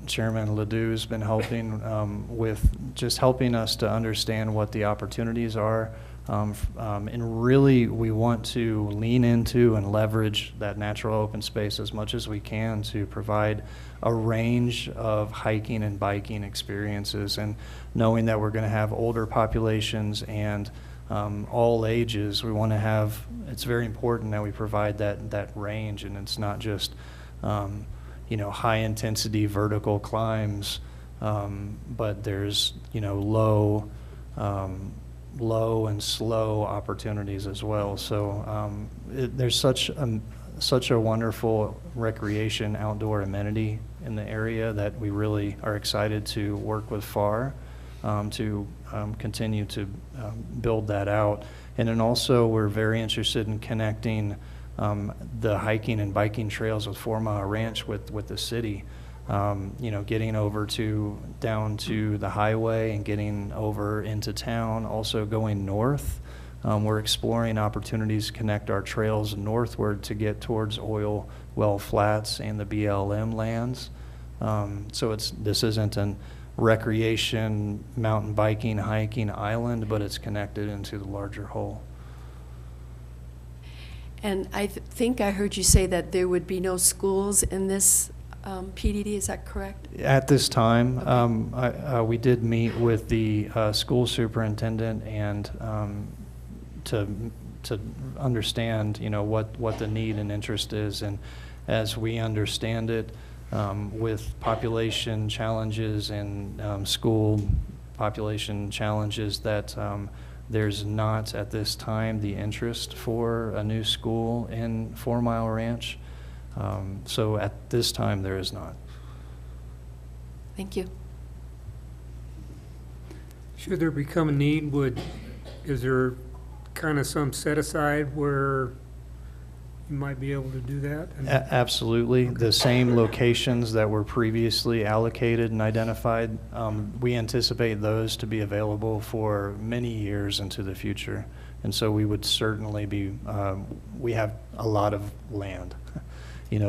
Chairman Ledoux's been helping with just helping us to understand what the opportunities are. And really, we want to lean into and leverage that natural open space as much as we can to provide a range of hiking and biking experiences. And knowing that we're going to have older populations and all ages, we want to have, it's very important that we provide that range, and it's not just high intensity vertical climbs, but there's low and slow opportunities as well. So there's such a wonderful recreation outdoor amenity in the area that we really are excited to work with FAR to continue to build that out. And then also we're very interested in connecting the hiking and biking trails with 4 Mile Ranch with the city. Getting over down to the highway and getting over into town, also going north. We're exploring opportunities to connect our trails northward to get towards Oil Well Flats and the BLM lands. So this isn't an recreation, mountain biking, hiking island, but it's connected into the larger whole. And I think I heard you say that there would be no schools in this PDD, is that correct? At this time, we did meet with the school superintendent, and to understand, what the need and interest is. And as we understand it, with population challenges and school population challenges, that there's not at this time the interest for a new school in 4 Mile Ranch. So at this time, there is not. Thank you. Should there become a need, is there kind of some set aside where you might be able to do that? Absolutely. The same locations that were previously allocated and identified, we anticipate those to be available for many years into the future. And so we would certainly be, we have a lot of land,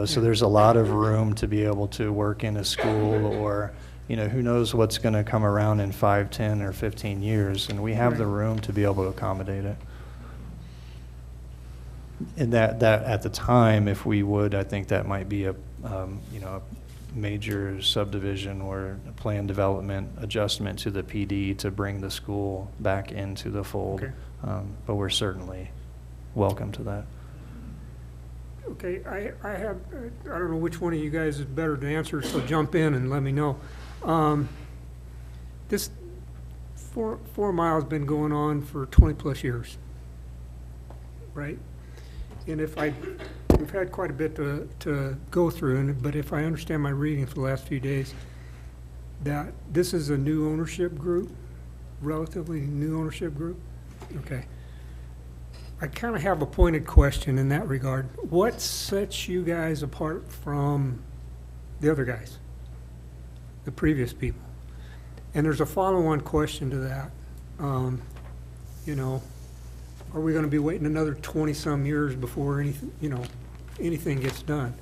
so there's a lot of room to be able to work in a school, or, who knows what's going to come around in 5, 10, or 15 years, and we have the room to be able to accommodate it. And that at the time, if we would, I think that might be a major subdivision or a plan development adjustment to the PD to bring the school back into the fold. Okay. But we're certainly welcome to that. Okay, I don't know which one of you guys is better to answer, so jump in and let me know. This 4 Mile's been going on for 20-plus years, right? And we've had quite a bit to go through, but if I understand my reading for the last few days, that this is a new ownership group, relatively new ownership group? Okay. I kind of have a pointed question in that regard. What sets you guys apart from the other guys, the previous people? And there's a follow-on question to that. Are we going to be waiting another 20-some years before anything gets done?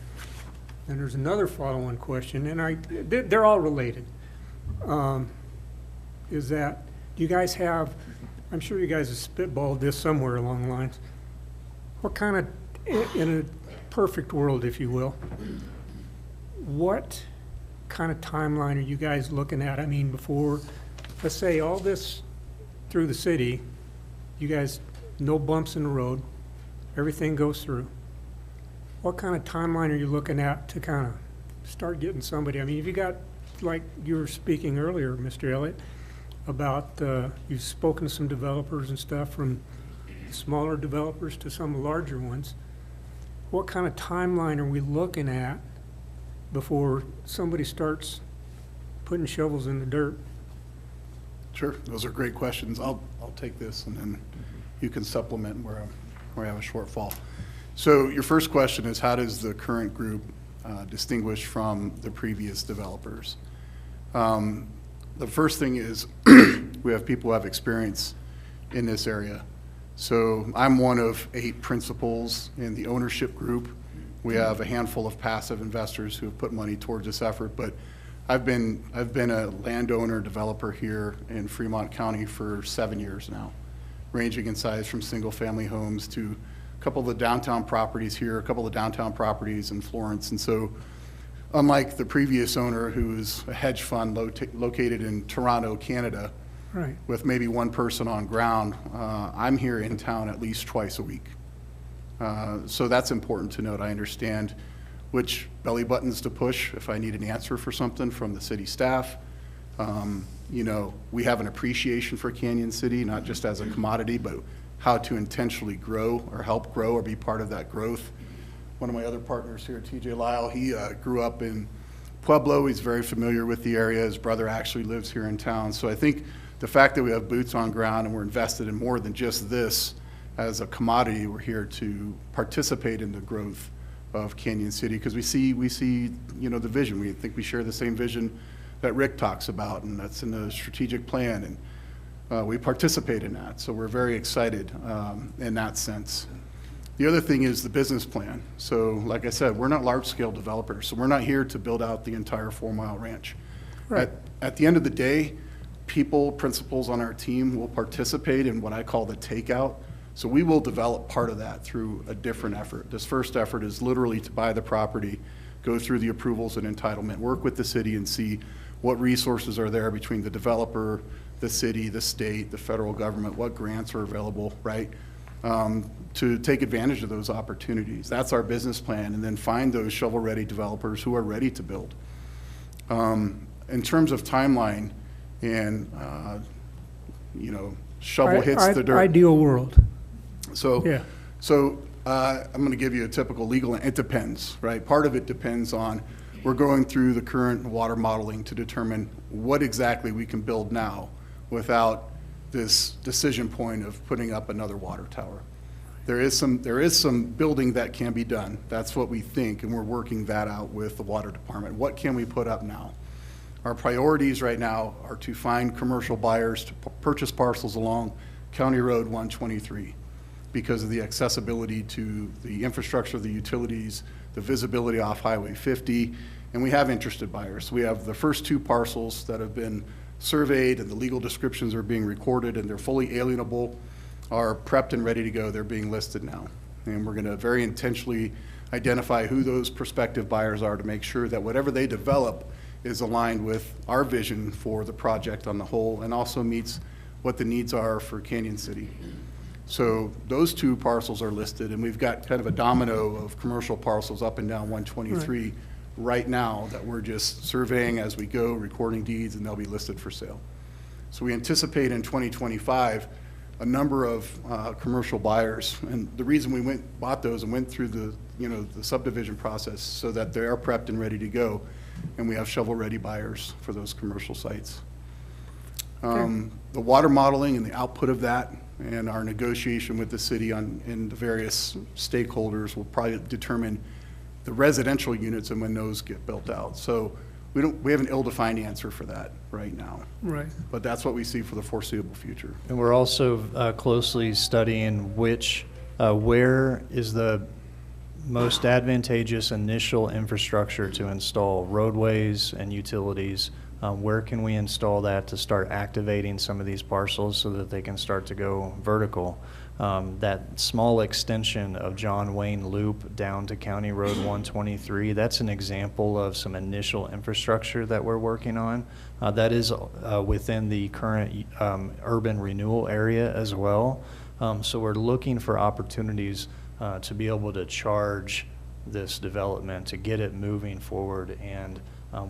And there's another follow-on question, and they're all related. Is that, do you guys have, I'm sure you guys have spitballed this somewhere along the lines, what kind of, in a perfect world, if you will, what kind of timeline are you guys looking at? I mean, before, let's say all this through the city, you guys, no bumps in the road, everything goes through. What kind of timeline are you looking at to kind of start getting somebody? I mean, if you got, like you were speaking earlier, Mr. Elliott, about, you've spoken to some developers and stuff, from smaller developers to some larger ones. What kind of timeline are we looking at before somebody starts putting shovels in the dirt? Sure, those are great questions. I'll take this, and then you can supplement where I have a shortfall. So your first question is, how does the current group distinguish from the previous developers? The first thing is we have people who have experience in this area. So I'm one of 8 principals in the ownership group. We have a handful of passive investors who have put money towards this effort, but I've been a landowner developer here in Fremont County for 7 years now, ranging in size from single-family homes to a couple of the downtown properties here, a couple of downtown properties in Florence. And so unlike the previous owner, who is a hedge fund located in Toronto, Canada, Right. with maybe one person on ground, I'm here in town at least twice a week. So that's important to note. I understand which belly buttons to push if I need an answer for something from the city staff. We have an appreciation for Canyon City, not just as a commodity, but how to intentionally grow or help grow or be part of that growth. One of my other partners here, TJ Lyle, he grew up in Pueblo. He's very familiar with the area. His brother actually lives here in town. So I think the fact that we have boots on ground and we're invested in more than just this as a commodity, we're here to participate in the growth of Canyon City, because we see the vision. We think we share the same vision that Rick talks about, and that's in the strategic plan, and we participate in that. So we're very excited in that sense. The other thing is the business plan. So like I said, we're not large-scale developers, so we're not here to build out the entire 4 Mile Ranch. Right. At the end of the day, principals on our team will participate in what I call the takeout. So we will develop part of that through a different effort. This first effort is literally to buy the property, go through the approvals and entitlement, work with the city and see what resources are there between the developer, the city, the state, the federal government, what grants are available, right? to take advantage of those opportunities. That's our business plan, and then find those shovel-ready developers who are ready to build. In terms of timeline and, shovel hits the dirt. Ideal world. So, Yeah. I'm going to give you a typical legal, it depends, right? Part of it depends on, we're going through the current water modeling to determine what exactly we can build now without this decision point of putting up another water tower. There is some building that can be done. That's what we think, and we're working that out with the water department. What can we put up now? Our priorities right now are to find commercial buyers to purchase parcels along County Road 123 because of the accessibility to the infrastructure, the utilities, the visibility off Highway 50, and we have interested buyers. We have the first 2 parcels that have been surveyed and the legal descriptions are being recorded and they're fully alienable, are prepped and ready to go. They're being listed now. And we're gonna very intentionally identify who those prospective buyers are to make sure that whatever they develop is aligned with our vision for the project on the whole and also meets what the needs are for Canyon City. So those 2 parcels are listed, and we've got kind of a domino of commercial parcels up and down 123 right now that we're just surveying as we go, recording deeds, and they'll be listed for sale. So we anticipate in 2025 a number of commercial buyers, and the reason we bought those and went through the subdivision process so that they are prepped and ready to go, and we have shovel-ready buyers for those commercial sites. The water modeling and the output of that and our negotiation with the city and the various stakeholders will probably determine the residential units and when those get built out. So we have an ill-defined answer for that right now. Right. But that's what we see for the foreseeable future. And we're also closely studying where is the most advantageous initial infrastructure to install roadways and utilities. Where can we install that to start activating some of these parcels so that they can start to go vertical? That small extension of John Wayne Loop down to County Road 123, that's an example of some initial infrastructure that we're working on. That is within the current urban renewal area as well. So we're looking for opportunities to be able to charge this development, to get it moving forward, and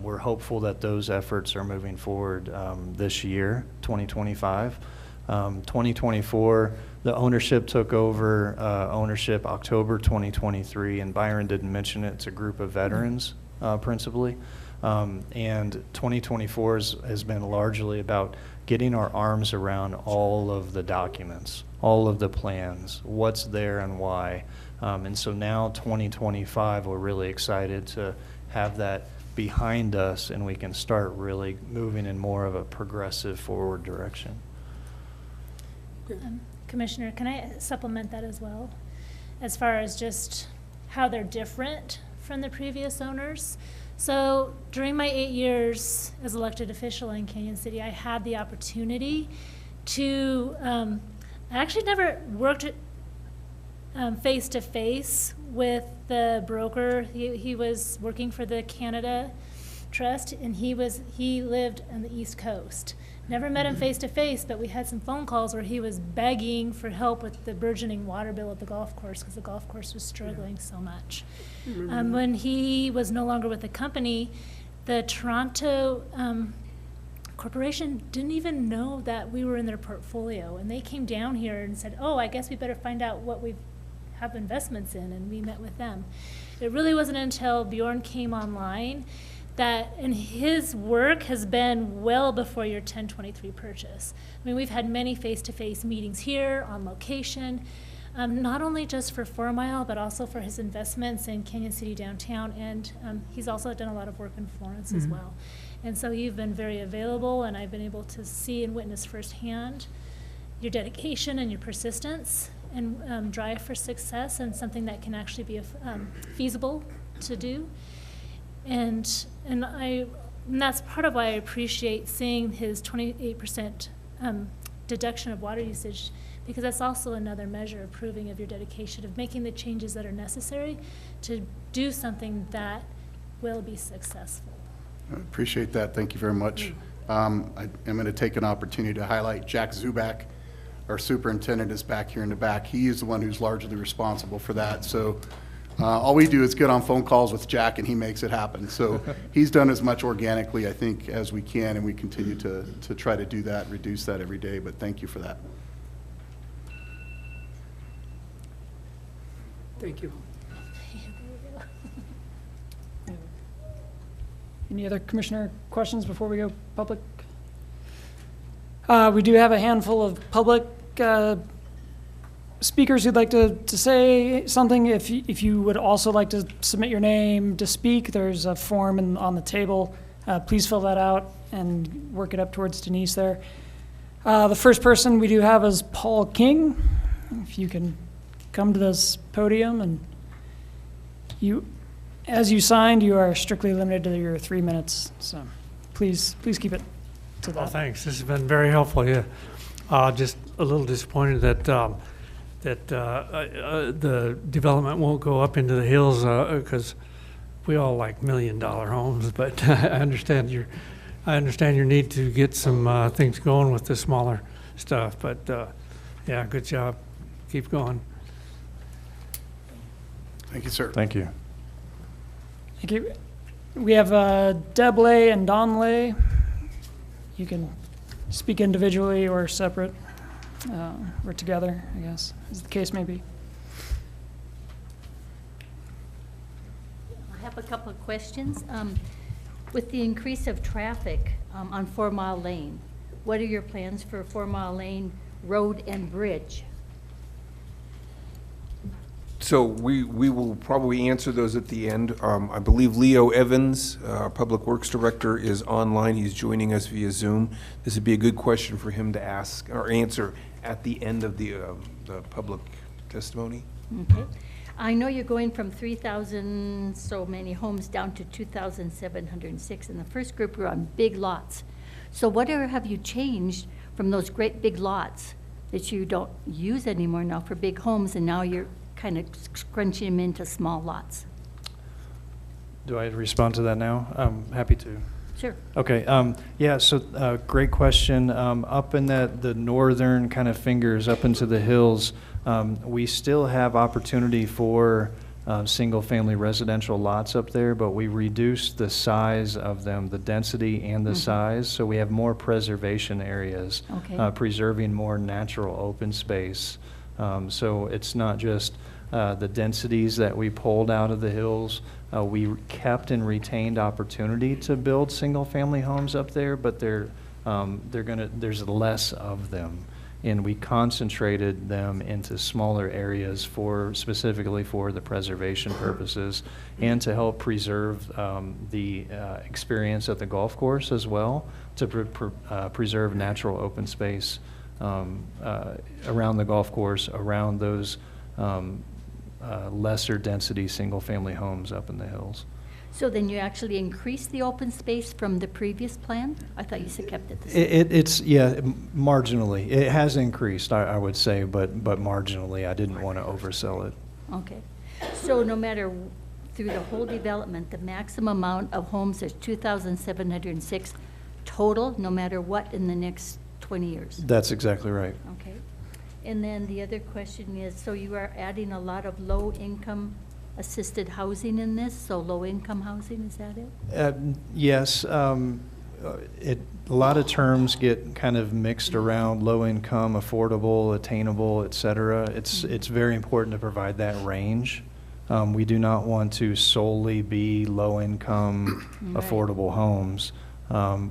we're hopeful that those efforts are moving forward this year, 2025. 2024, the ownership took over ownership October 2023, and Byron didn't mention it, it's a group of veterans principally. And 2024 has been largely about getting our arms around all of the documents, all of the plans, what's there and why. And so now 2025, we're really excited to have that behind us and we can start really moving in more of a progressive forward direction. Commissioner, can I supplement that as well? As far as just how they're different from the previous owners. So during my 8 years as elected official in Canyon City, I had the opportunity to, I actually never worked face to face with the broker. He was working for the Canada Trust, and he lived on the East Coast. Never met him face to face, but we had some phone calls where he was begging for help with the burgeoning water bill at the golf course because the golf course was struggling so much. When he was no longer with the company, the Toronto Corporation didn't even know that we were in their portfolio, and they came down here and said, "Oh, I guess we better find out what we have investments in," and we met with them. It really wasn't until Bjorn came online that, and his work has been well before your 1023 purchase. I mean, we've had many face-to-face meetings here on location, not only just for 4 Mile, but also for his investments in Canyon City downtown, and he's also done a lot of work in Florence as well. And so you've been very available, and I've been able to see and witness firsthand your dedication and your persistence and drive for success, and something that can actually be feasible to do. And that's part of why I appreciate seeing his 28% deduction of water usage, because that's also another measure of proving of your dedication, of making the changes that are necessary to do something that will be successful. I appreciate that. Thank you very much. I am going to take an opportunity to highlight Jack Zubak, our superintendent is back here in the back. He is the one who's largely responsible for that. So all we do is get on phone calls with Jack, and he makes it happen. So he's done as much organically, I think, as we can, and we continue to try to do that, reduce that every day. But thank you for that. Thank you. Any other commissioner questions before we go public? We do have a handful of public speakers who'd like to say something. If you would also like to submit your name to speak, there's a form on the table. Please fill that out and work it up towards Denise there. The first person we do have is Paul King. If you can come to this podium, and as you signed, you are strictly limited to your 3 minutes. So please keep it to that. Well, thanks. This has been very helpful. Yeah, just a little disappointed that the development won't go up into the hills because we all like $1 million homes. But I understand your need to get some things going with the smaller stuff. But yeah, good job. Keep going. Thank you, sir. Thank you. Thank you. We have Deb Lay and Don Lay. You can speak individually or separate, or together, I guess, as the case may be. I have a couple of questions. With the increase of traffic on 4 Mile Lane, what are your plans for 4 Mile Lane Road and Bridge? So we will probably answer those at the end. I believe Leo Evans, our Public Works Director, is online. He's joining us via Zoom. This would be a good question for him to ask or answer at the end of the public testimony. Okay. I know you're going from 3,000 so many homes down to 2,706, and the first group were on big lots. So whatever have you changed from those great big lots that you don't use anymore now for big homes, and now you're kind of scrunching them into small lots? Do I respond to that now? I'm happy to. Sure. Okay, yeah, so great question. Up in the northern kind of fingers, up into the hills, we still have opportunity for single-family residential lots up there, but we reduced the size of them, the density and the size, so we have more preservation areas, preserving more natural open space. So it's not just the densities that we pulled out of the hills. We kept and retained opportunity to build single-family homes up there, but there's less of them. And we concentrated them into smaller areas specifically for the preservation purposes and to help preserve the experience at the golf course as well, to preserve natural open space around the golf course, around those lesser density single-family homes up in the hills. So then you actually increased the open space from the previous plan? I thought you said kept it the same. It's marginally. It has increased, I would say, but marginally. I didn't want to oversell it. Okay. So no matter, through the whole development, the maximum amount of homes is 2,706 total, no matter what, in the next 20 years? That's exactly right. Okay. And then the other question is, so you are adding a lot of low-income assisted housing in this, so low-income housing, is that it? Yes. A lot of terms get kind of mixed around: low-income, affordable, attainable, et cetera. It's very important to provide that range. We do not want to solely be low-income, affordable homes.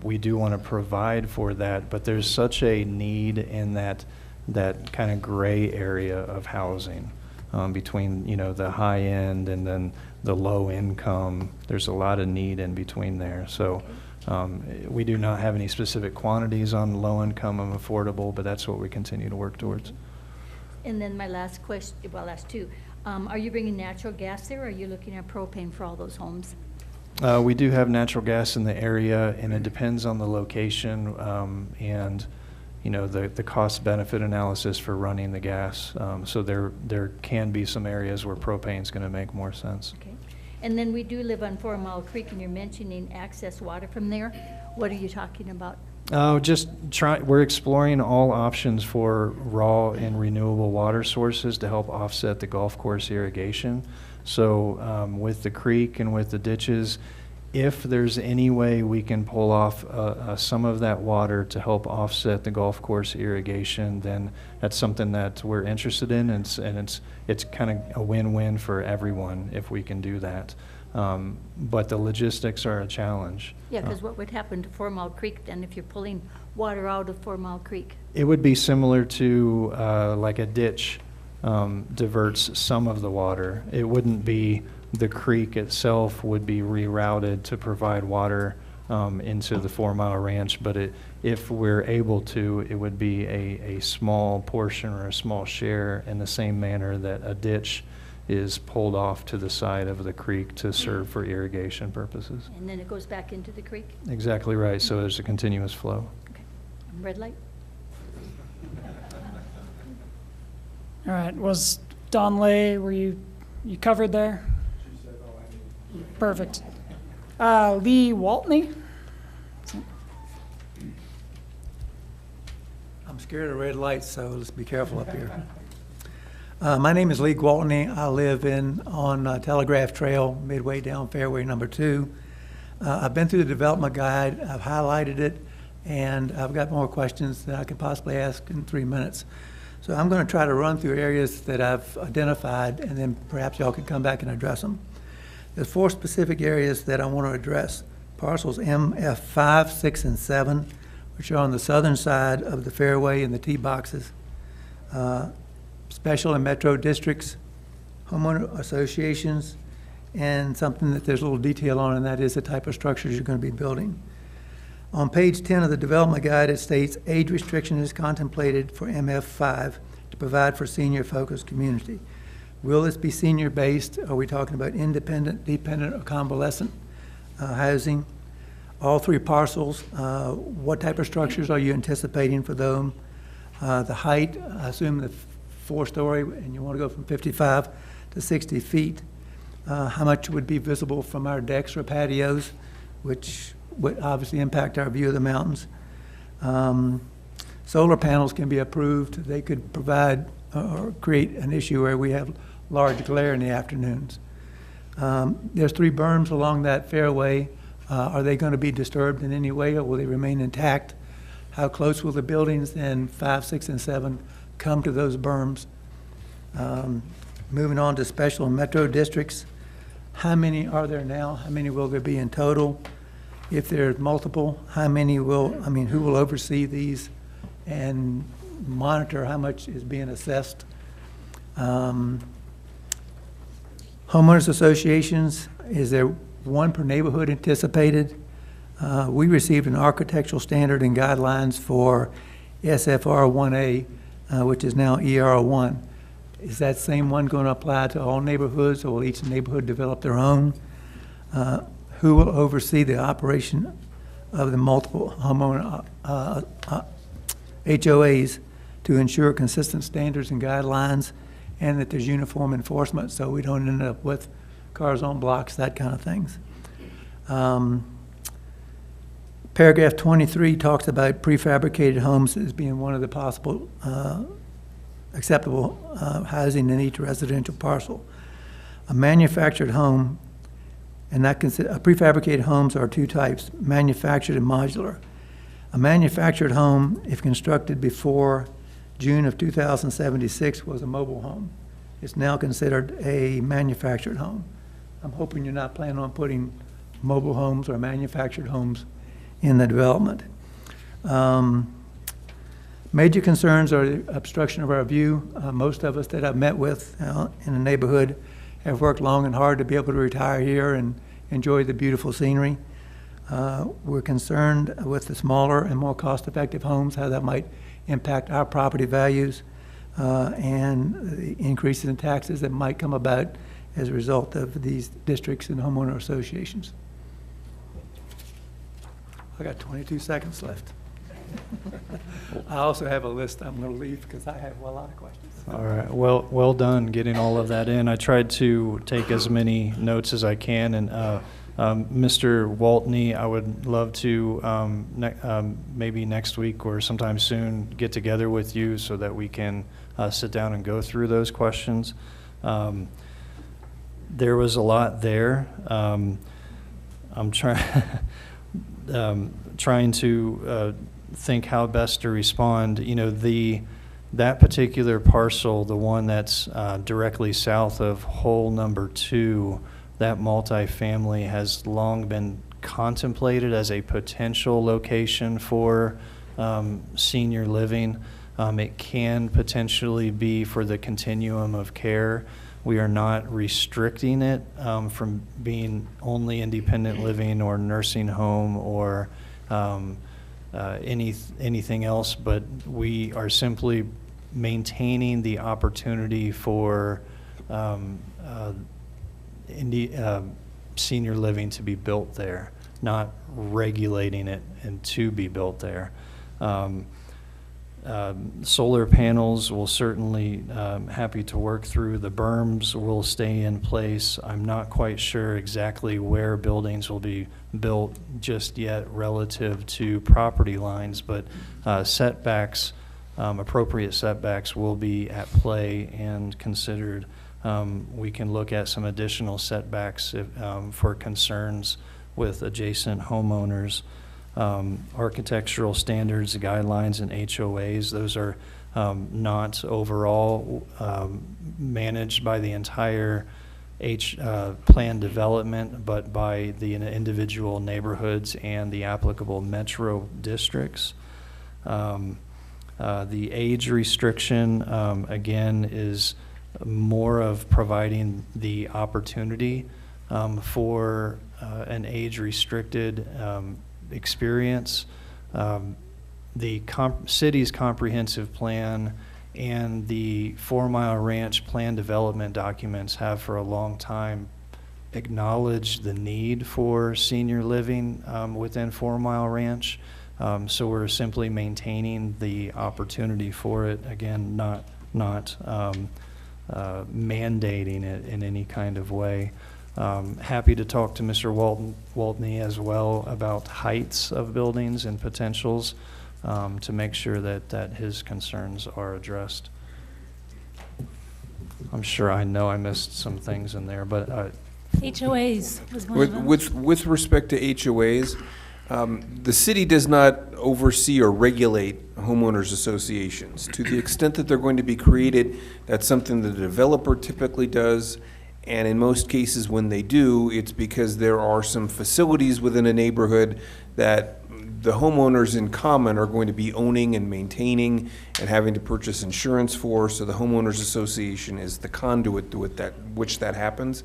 We do want to provide for that, but there's such a need in that kind of gray area of housing. Between the high end and then the low income, there's a lot of need in between there. So we do not have any specific quantities on low income and affordable, but that's what we continue to work towards. And then my last question, well, last two, are you bringing natural gas there, or are you looking at propane for all those homes? We do have natural gas in the area, and it depends on the location and the cost-benefit analysis for running the gas. So there can be some areas where propane is going to make more sense. Okay. And then we do live on 4 Mile Creek, and you're mentioning access water from there. What are you talking about? We're exploring all options for raw and renewable water sources to help offset the golf course irrigation. So with the creek and with the ditches, if there's any way we can pull off some of that water to help offset the golf course irrigation, then that's something that we're interested in, and it's kind of a win-win for everyone if we can do that. But the logistics are a challenge. Yeah, because what would happen to 4 Mile Creek then if you're pulling water out of 4 Mile Creek? It would be similar to like a ditch diverts some of the water. It wouldn't be the creek itself would be rerouted to provide water into the 4 Mile Ranch, but if we're able to, it would be a small portion or a small share in the same manner that a ditch is pulled off to the side of the creek to serve for irrigation purposes. And then it goes back into the creek? Exactly right, so there's a continuous flow. Okay. Red light? All right, was Don Lay, were you covered there? Perfect. Lee Waltney? I'm scared of red lights, so let's be careful up here. My name is Lee Gwaltney. I live on Telegraph Trail, midway down Fairway number 2. I've been through the development guide, I've highlighted it, and I've got more questions that I could possibly ask in 3 minutes. So I'm going to try to run through areas that I've identified, and then perhaps y'all can come back and address them. There's 4 specific areas that I want to address. Parcels MF5, 6, and 7, which are on the southern side of the fairway in the tee boxes. Special and metro districts, homeowner associations, and something that there's a little detail on, and that is the type of structures you're going to be building. On page 10 of the development guide, it states age restriction is contemplated for MF5 to provide for senior-focused community. Will this be senior-based? Are we talking about independent, dependent, or convalescent housing? All 3 parcels, what type of structures are you anticipating for them? The height, I assume the 4-story, and you want to go from 55 to 60 feet. How much would be visible from our decks or patios, which would obviously impact our view of the mountains. Solar panels can be approved. They could provide or create an issue where we have large glare in the afternoons. There's 3 berms along that fairway. Are they going to be disturbed in any way, or will they remain intact? How close will the buildings in 5, 6, and 7 come to those berms? Moving on to special and metro districts. How many are there now? How many will there be in total? If there's multiple, how many who will oversee these and monitor how much is being assessed? Homeowners associations, is there one per neighborhood anticipated? We received an architectural standard and guidelines for SFR 1A, which is now ER1. Is that same one going to apply to all neighborhoods, or will each neighborhood develop their own? Who will oversee the operation of the multiple homeowner HOAs to ensure consistent standards and guidelines, and that there's uniform enforcement so we don't end up with cars on blocks, that kind of things. Paragraph 23 talks about prefabricated homes as being one of the possible acceptable housing in each residential parcel. A manufactured home, and that prefabricated homes are 2 types, manufactured and modular. A manufactured home, if constructed before June of 2076, was a mobile home. It's now considered a manufactured home. I'm hoping you're not planning on putting mobile homes or manufactured homes in the development. Major concerns are the obstruction of our view. Most of us that I've met with in the neighborhood have worked long and hard to be able to retire here and enjoy the beautiful scenery. We're concerned with the smaller and more cost-effective homes, how that might impact our property values and the increases in taxes that might come about as a result of these districts and homeowner associations. I got 22 seconds left. I also have a list I'm going to leave because I have a lot of questions. All right, well done getting all of that in. I tried to take as many notes as I can, and Mr. Waltney, I would love to maybe next week or sometime soon get together with you so that we can sit down and go through those questions. There was a lot there. I'm trying to think how best to respond. You know, that particular parcel, the one that's directly south of hole number 2, that multifamily has long been contemplated as a potential location for senior living. It can potentially be for the continuum of care. We are not restricting it from being only independent living or nursing home or anything else, but we are simply maintaining the opportunity for senior living to be built there, not regulating it and to be built there. Solar panels will certainly happy to work through. The berms will stay in place. I'm not quite sure exactly where buildings will be built just yet relative to property lines, but setbacks, appropriate setbacks will be at play and considered. We can look at some additional setbacks for concerns with adjacent homeowners. Architectural standards, guidelines, and HOAs, those are not overall managed by the entire plan development, but by the individual neighborhoods and the applicable metro districts. The age restriction, again, is more of providing the opportunity for an age-restricted experience. The city's comprehensive plan and the 4 Mile Ranch plan development documents have for a long time acknowledged the need for senior living within 4 Mile Ranch. So we're simply maintaining the opportunity for it, again, not mandating it in any kind of way. Happy to talk to Mr. Waltney as well about heights of buildings and potentials to make sure that his concerns are addressed. I'm sure I know I missed some things in there, but HOAs was one of them. With respect to HOAs, the city does not oversee or regulate homeowners associations. To the extent that they're going to be created, that's something the developer typically does. And in most cases, when they do, it's because there are some facilities within a neighborhood that the homeowners in common are going to be owning and maintaining and having to purchase insurance for. So the homeowners association is the conduit to which that happens.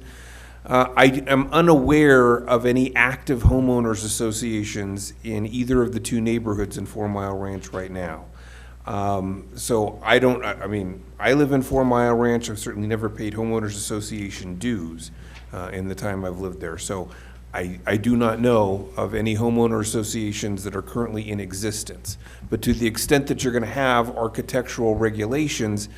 I am unaware of any active homeowners associations in either of the two neighborhoods in 4 Mile Ranch right now. So I live in 4 Mile Ranch. I've certainly never paid homeowners association dues in the time I've lived there. So I do not know of any homeowner associations that are currently in existence. But to the extent that you're going to have architectural regulations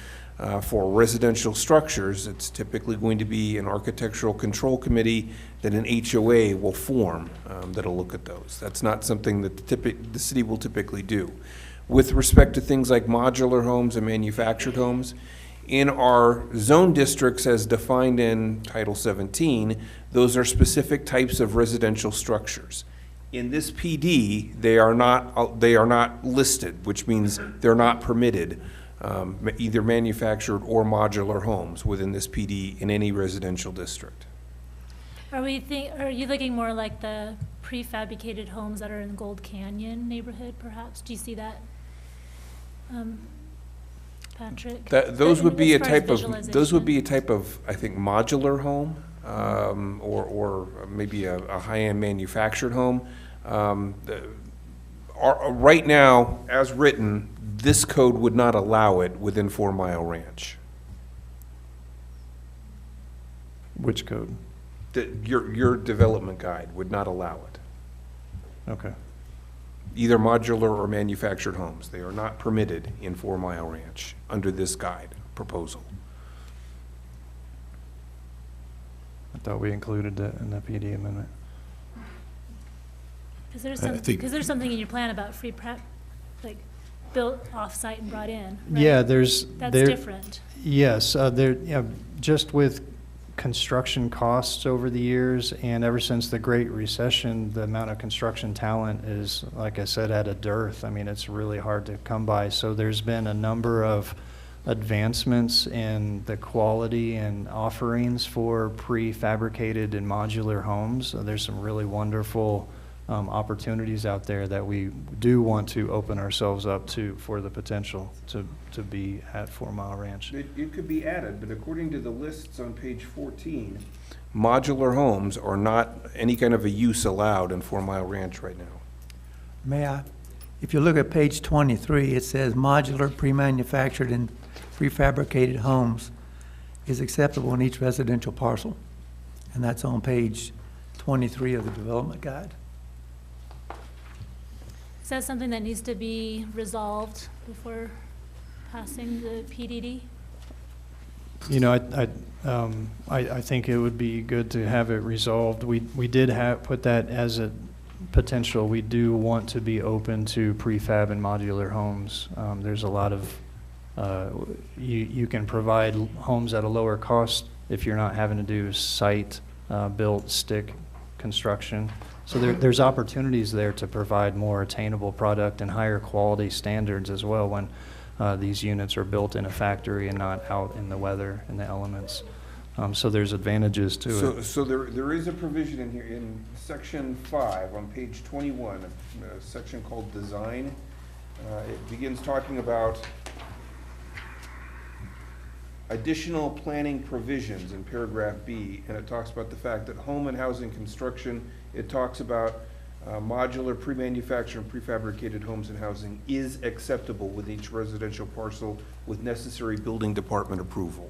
for residential structures, it's typically going to be an architectural control committee that an HOA will form that'll look at those. That's not something that the city will typically do. With respect to things like modular homes and manufactured homes, in our zone districts as defined in Title 17, those are specific types of residential structures. In this PD, they are not listed, which means they're not permitted, either manufactured or modular homes within this PD in any residential district. Are you looking more like the prefabricated homes that are in Gold Canyon neighborhood, perhaps? Do you see that, Patrick? Those would be a As far as type of visualization. I think, modular home, or maybe a high-end manufactured home. Right now, as written, this code would not allow it within 4 Mile Ranch. which code? Your development guide would not allow it. Okay. Either modular or manufactured homes. They are not permitted in 4 Mile Ranch under this guide proposal. I thought we included that in the PD amendment. Because there's I some, think- because there's something in your plan about free prep, like built off-site and brought in, right? Yeah, That's there- different. Yes, just with construction costs over the years and ever since the Great Recession, the amount of construction talent is, like I said, at a dearth. I mean, it's really hard to come by. So there's been a number of advancements in the quality and offerings for prefabricated and modular homes. So there's some really wonderful opportunities out there that we do want to open ourselves up to for the potential to be at 4 Mile Ranch. It could be added, but according to the lists on page 14, modular homes are not any kind of a use allowed in 4 Mile Ranch right now. May I? If you look at page 23, it says modular, pre-manufactured, and prefabricated homes is acceptable in each residential parcel. And that's on page 23 of the development guide. Is that something that needs to be resolved before passing the PDD? You know, I think it would be good to have it resolved. We did put that as a potential. We do want to be open to prefab and modular homes. There's a lot of, you can provide homes at a lower cost if you're not having to do site built stick construction. So there's opportunities there to provide more attainable product and higher quality standards as well when these units are built in a factory and not out in the weather and the elements. So there's advantages to it. So there is a provision in here in section 5 on page 21, a section called design. It begins talking about additional planning provisions in paragraph B, and it talks about the fact that home and housing construction, it talks about modular, pre-manufactured, and prefabricated homes and housing is acceptable with each residential parcel with necessary building department approval.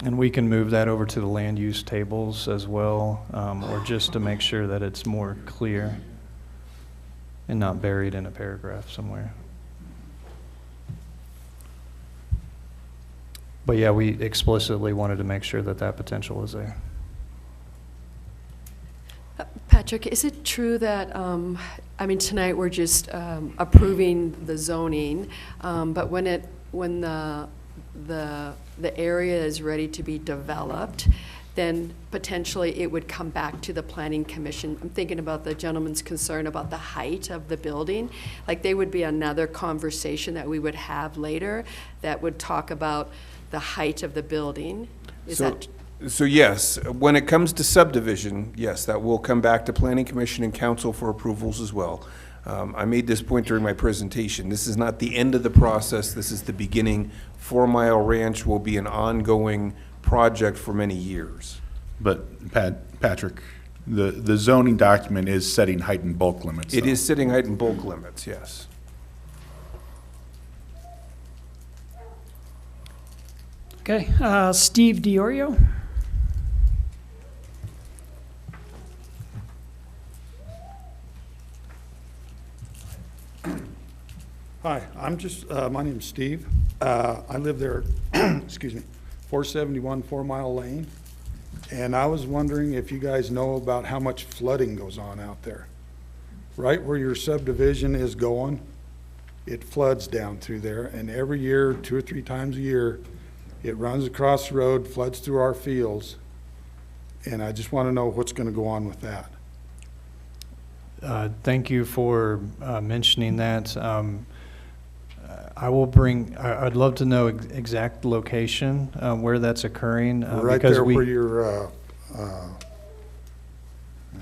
And we can move that over to the land use tables as well, or just to make sure that it's more clear and not buried in a paragraph somewhere. But yeah, we explicitly wanted to make sure that that potential was there. Patrick, is it true that, I mean, tonight we're just approving the zoning, but when the area is ready to be developed, then potentially it would come back to the Planning Commission? I'm thinking about the gentleman's concern about the height of the building. Like, there would be another conversation that we would have later that would talk about the height of the building. So yes, when it comes to subdivision, yes, that will come back to Planning Commission and Council for approvals as well. I made this point during my presentation. This is not the end of the process. This is the beginning. 4 Mile Ranch will be an ongoing project for many years. But Patrick, the zoning document is setting height and bulk limits. It though. is setting height and bulk limits, yes. Okay, Steve Diorio. Hi, I'm just, my name's Steve. I live there, excuse me, 471 4 Mile Lane. And I was wondering if you guys know about how much flooding goes on out there. Right where your subdivision is going, it floods down through there. And every year, 2 or 3 times a year, it runs across the road, floods through our fields. And I just want to know what's going to go on with that. Thank you for mentioning that. I will bring, I'd love to know exact location where that's occurring. Right because there we, where your, let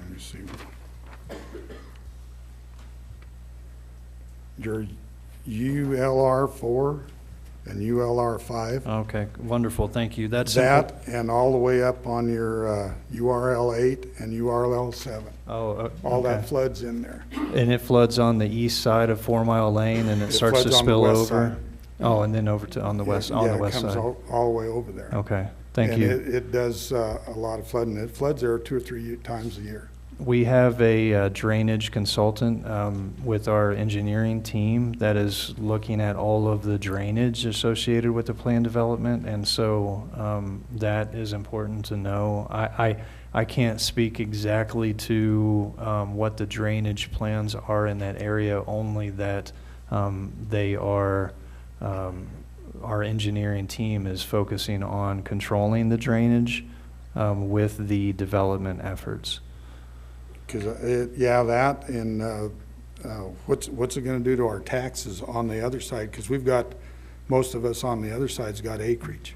me see. Your ULR4 and ULR5. Okay, wonderful, thank you. That's That and all the way up on your URL8 and URL7. Oh, All that okay. floods in there. And it floods on the east side of 4 Mile Lane, and it starts to floods on the spill west over? side. Oh, and then over to, on the west, on the west Yeah, it side? comes all the way over there. Okay, thank And you. it does a lot of flooding. It floods there 2 or 3 times a year. We have a drainage consultant with our engineering team that is looking at all of the drainage associated with the plan development, and so that is important to know. I can't speak exactly to what the drainage plans are in that area, only that they are, our engineering team is focusing on controlling the drainage with the development efforts. Because, yeah, that, and what's it gonna do to our taxes on the other side? Because we've got, most of us on the other side's got acreage.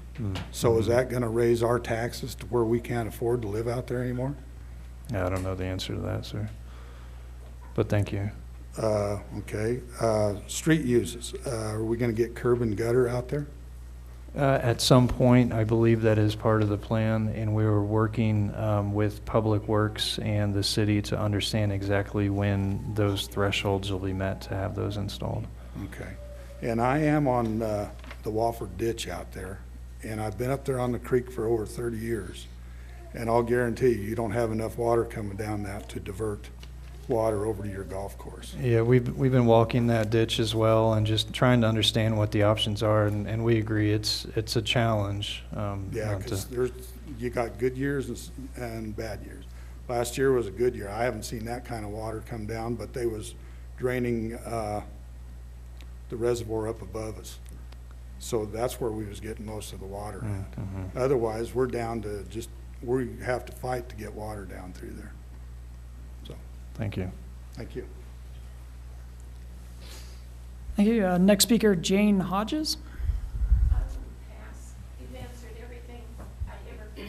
So is that gonna raise our taxes to where we can't afford to live out there anymore? Yeah, I don't know the answer to that, sir. But thank you. Okay, street uses, are we gonna get curb and gutter out there? At some point, I believe that is part of the plan, and we were working with Public Works and the city to understand exactly when those thresholds will be met to have those installed. Okay, and I am on the Wofford Ditch out there, and I've been up there on the creek for over 30 years. And I'll guarantee you, you don't have enough water coming down that to divert water over to your golf course. Yeah, we've been walking that ditch as well and just trying to understand what the options are, and we agree it's a challenge. Yeah, because you got good years and bad years. Last year was a good year. I haven't seen that kind of water come down, but they was draining the reservoir up above us. So that's where we was getting most of the water at. Otherwise, we're down to just, we have to fight to get water down through there. So, Thank you. thank you. Thank you. Next speaker, Jane Hodges. You've answered everything I ever could.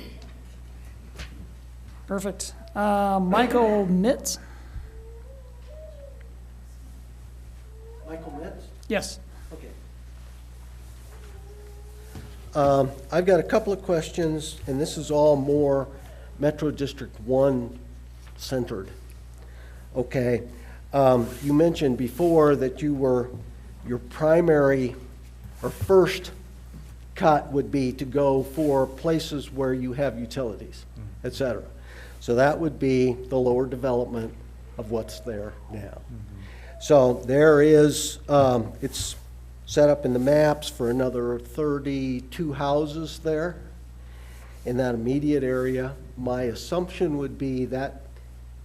Perfect. Michael Mitz. Michael Mitz? Yes. Okay. I've got a couple of questions, and this is all more Metro District 1 centered. Okay. You mentioned before that your primary or first cut would be to go for places where you have utilities, et cetera. So that would be the lower development of what's there now. So there is, it's set up in the maps for another 32 houses there in that immediate area. My assumption would be that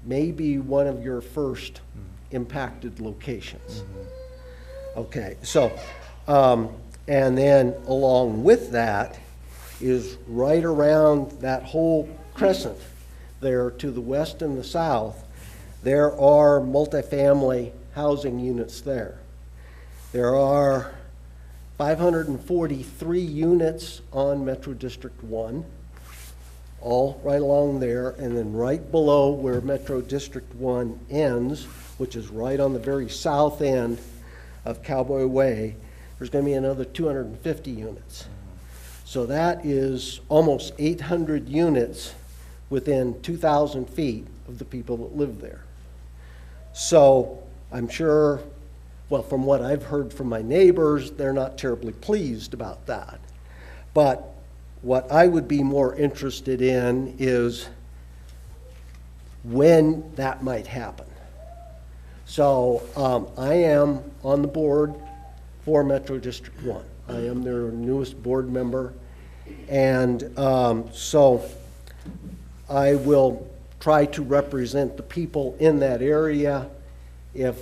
may be one of your first impacted locations. Okay, so, and then along with that is right around that whole crescent there to the west and the south, there are multifamily housing units there. There are 543 units on Metro District 1, all right along there, and then right below where Metro District 1 ends, which is right on the very south end of Cowboy Way, there's going to be another 250 units. So that is almost 800 units within 2,000 feet of the people that live there. So I'm sure, well, from what I've heard from my neighbors, they're not terribly pleased about that. But what I would be more interested in is when that might happen. So I am on the board for Metro District 1. I am their newest board member. And so I will try to represent the people in that area. If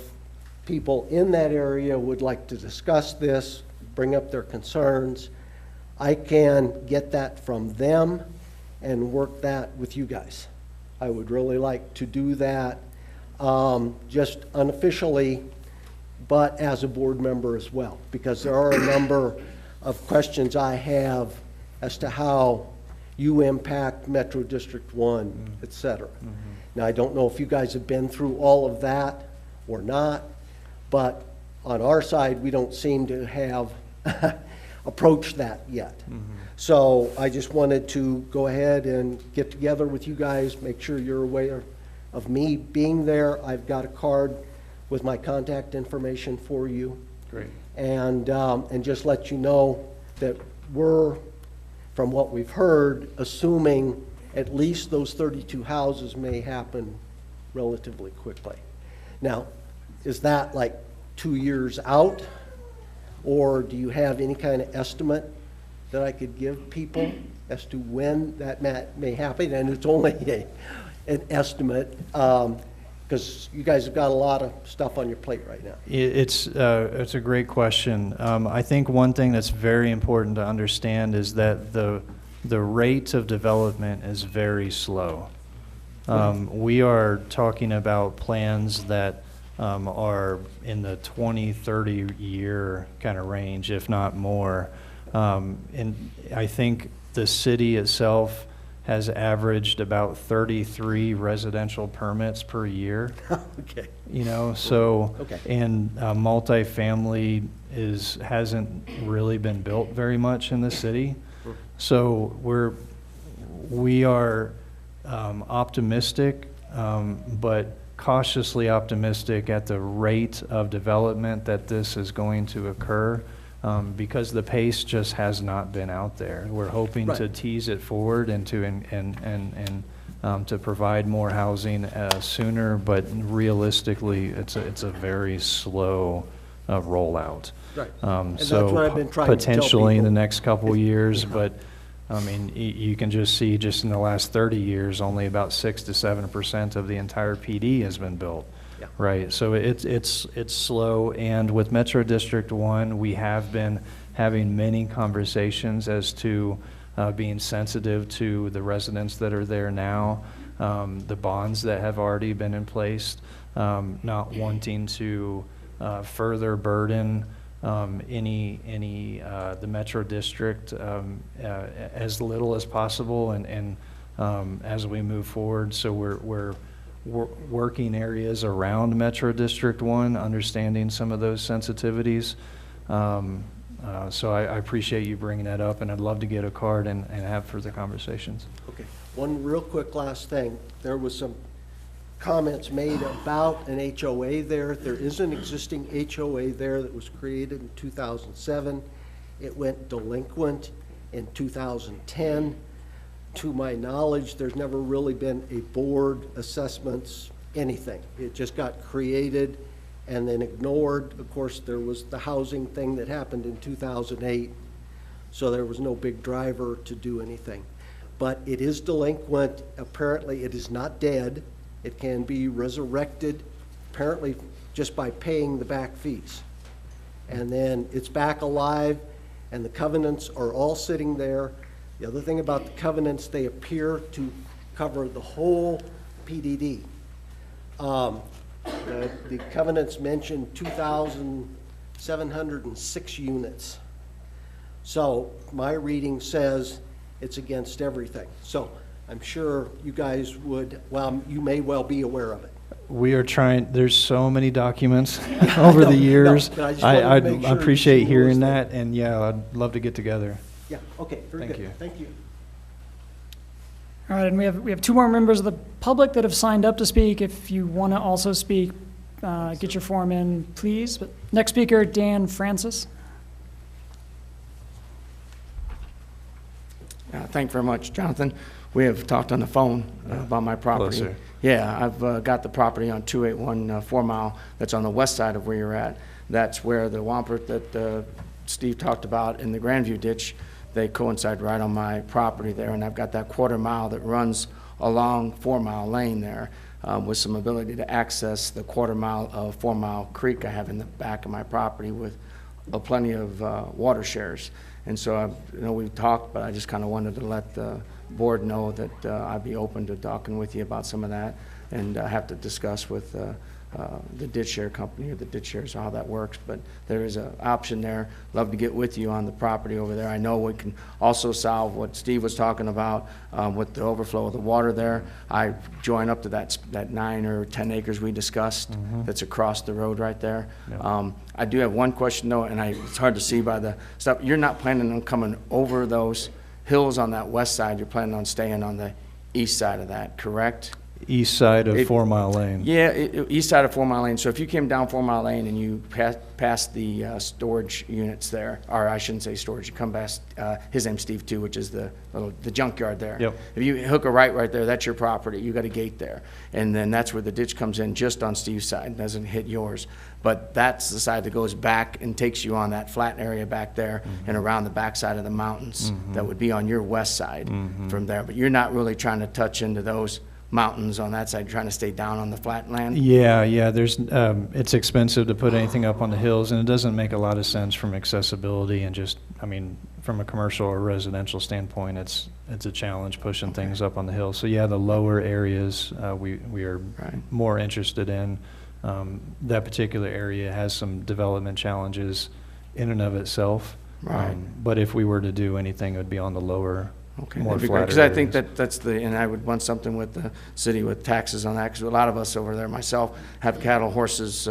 people in that area would like to discuss this, bring up their concerns, I can get that from them and work that with you guys. I would really like to do that just unofficially, but as a board member as well, because there are a number of questions I have as to how you impact Metro District 1, et cetera. Now, I don't know if you guys have been through all of that or not, but on our side, we don't seem to have approached that yet. So I just wanted to go ahead and get together with you guys, make sure you're aware of me being there. I've got a card with my contact information for you. Great. And just let you know that we're, from what we've heard, assuming at least those 32 houses may happen relatively quickly. Now, is that like 2 years out? Or do you have any kind of estimate that I could give people as to when that may happen? And it's only an estimate, because you guys have got a lot of stuff on your plate right now. It's a great question. I think one thing that's very important to understand is that the rate of development is very slow. We are talking about plans that are in the 20, 30-year kind of range, if not more. And I think the city itself has averaged about 33 residential permits per year. Okay. You know, so, Okay. and multifamily hasn't really been built very much in the city. So we are optimistic, but cautiously optimistic at the rate of development that this is going to occur, because the pace just has not been out there. We're hoping to Right. tease it forward and to provide more housing sooner, but realistically, it's a very slow Right. rollout. And that's So what I've been trying to tell potentially in the people. next couple of years, but I mean, you can just see just in the last 30 years, only about 6 to 7% of the entire PD has been built. Yeah. Right, so it's slow, and with Metro District 1, we have been having many conversations as to being sensitive to the residents that are there now, the bonds that have already been in place, not wanting to further burden the Metro District as little as possible, and as we move forward. So we're working areas around Metro District 1, understanding some of those sensitivities. So I appreciate you bringing that up, and I'd love to get a card and have further conversations. Okay. One real quick last thing. There was some comments made about an HOA there. There is an existing HOA there that was created in 2007. It went delinquent in 2010. To my knowledge, there's never really been a board assessments, anything. It just got created and then ignored. Of course, there was the housing thing that happened in 2008, so there was no big driver to do anything. But it is delinquent. Apparently, it is not dead. It can be resurrected, apparently just by paying the back fees. And then it's back alive, and the covenants are all sitting there. The other thing about the covenants, they appear to cover the whole PDD. The covenants mention 2,706 units. So my reading says it's against everything. So I'm sure you guys you may well be aware of it. We are trying, there's so many documents over the years. but I just wanted to I make sure appreciate you hearing knew that, and yeah, I'd love to get together. Yeah, okay, very Thank good. you. Thank you. All right, and we have 2 more members of the public that have signed up to speak. If you want to also speak, get your form in, please. But next speaker, Dan Francis. Thank you very much, Jonathan. We have talked on the phone about my property. Closer. Yeah, I've got the property on 281 4 Mile that's on the west side of where you're at. That's where the Wampert that Steve talked about in the Grandview ditch, they coincide right on my property there, and I've got that 1/4 mile that runs along 4 Mile Lane there with some ability to access the 1/4 mile of 4 Mile Creek I have in the back of my property with plenty of water shares. And so, we've talked, but I just kind of wanted to let the board know that I'd be open to talking with you about some of that, and have to discuss with the ditch share company or the ditch shares, how that works. But there is an option there. Love to get with you on the property over there. I know we can also solve what Steve was talking about with the overflow of the water there. I join up to that 9 or 10 acres we discussed that's across the road right there. Yeah. I do have one question though, and it's hard to see by the stuff. You're not planning on coming over those hills on that west side. You're planning on staying on the east side of that, correct? East side of It- 4 Mile Lane. Yeah, east side of 4 Mile Lane. So if you came down 4 Mile Lane and you past the storage units there, or I shouldn't say storage, you come past, his name's Steve too, which is the junkyard there. Yep. If you hook a right there, that's your property. You got a gate there. And then that's where the ditch comes in, just on Steve's side, doesn't hit yours. But that's the side that goes back and takes you on that flat area back there and around the backside of the mountains. That would be on your west side from there. But you're not really trying to touch into those mountains on that side, trying to stay down on the flat land? Yeah, there's, it's expensive to put anything up on the hills, and it doesn't make a lot of sense from accessibility and just, I mean, from a commercial or residential standpoint, it's a challenge pushing things up on the hill. So yeah, the lower areas, we are more interested in. That particular area has some development challenges in and of itself. Right. But if we were to do anything, it would be on the lower, more flatter Because I think areas. that's and I would want something with the city with taxes on that, because a lot of us over there, myself, have cattle, horses,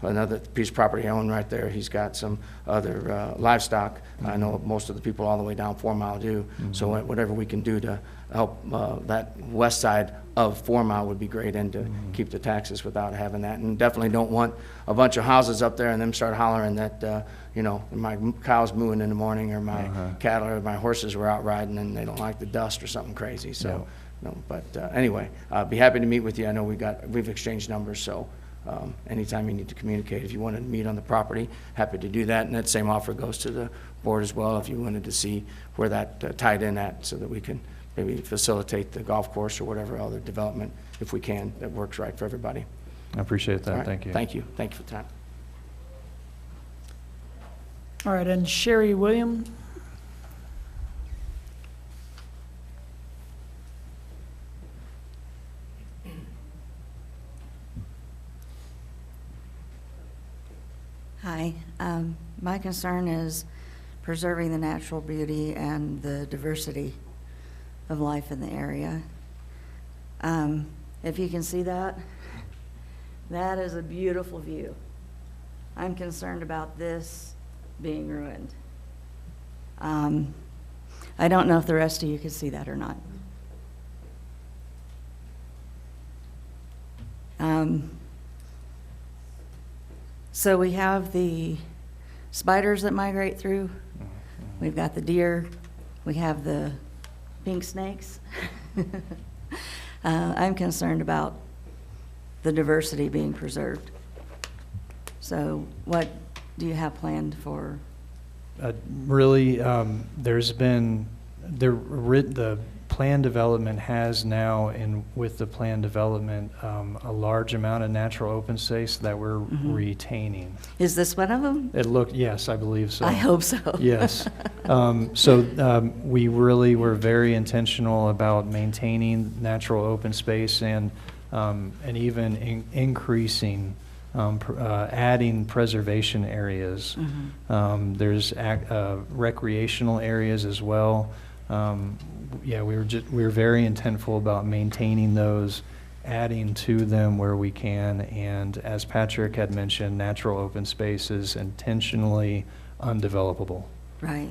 another piece of property I own right there. He's got some other livestock. I know most of the people all the way down 4 Mile do. So whatever we can do to help that west side of 4 Mile would be great, and to keep the taxes without having that. And definitely don't want a bunch of houses up there and them start hollering that, you know, my cow's mooing in the morning, or my cattle or my horses were out riding and they don't like the dust or something crazy. So, no, but anyway, be happy to meet with you. I know we've exchanged numbers, so anytime you need to communicate, if you wanted to meet on the property, happy to do that. And that same offer goes to the board as well, if you wanted to see where that tied in at, so that we can maybe facilitate the golf course or whatever other development, if we can, that works right for everybody. I appreciate that. All right. Thank you. Thank you. Thank you for the time. All right, and Sherry William. Hi, my concern is preserving the natural beauty and the diversity of life in the area. If you can see that, that is a beautiful view. I'm concerned about this being ruined. I don't know if the rest of you can see that or not. So we have the spiders that migrate through. We've got the deer. We have the pink snakes. I'm concerned about the diversity being preserved. So what do you have planned for? Really, there's been, the plan development has now, with the plan development, a large amount of natural open space that we're retaining. Is this one of them? Yes, I believe so. I hope so. Yes. We really were very intentional about maintaining natural open space and even increasing, adding preservation areas. There's recreational areas as well. Yeah, we were very intentful about maintaining those, adding to them where we can, and as Patrick had mentioned, natural open space is intentionally undevelopable. Right.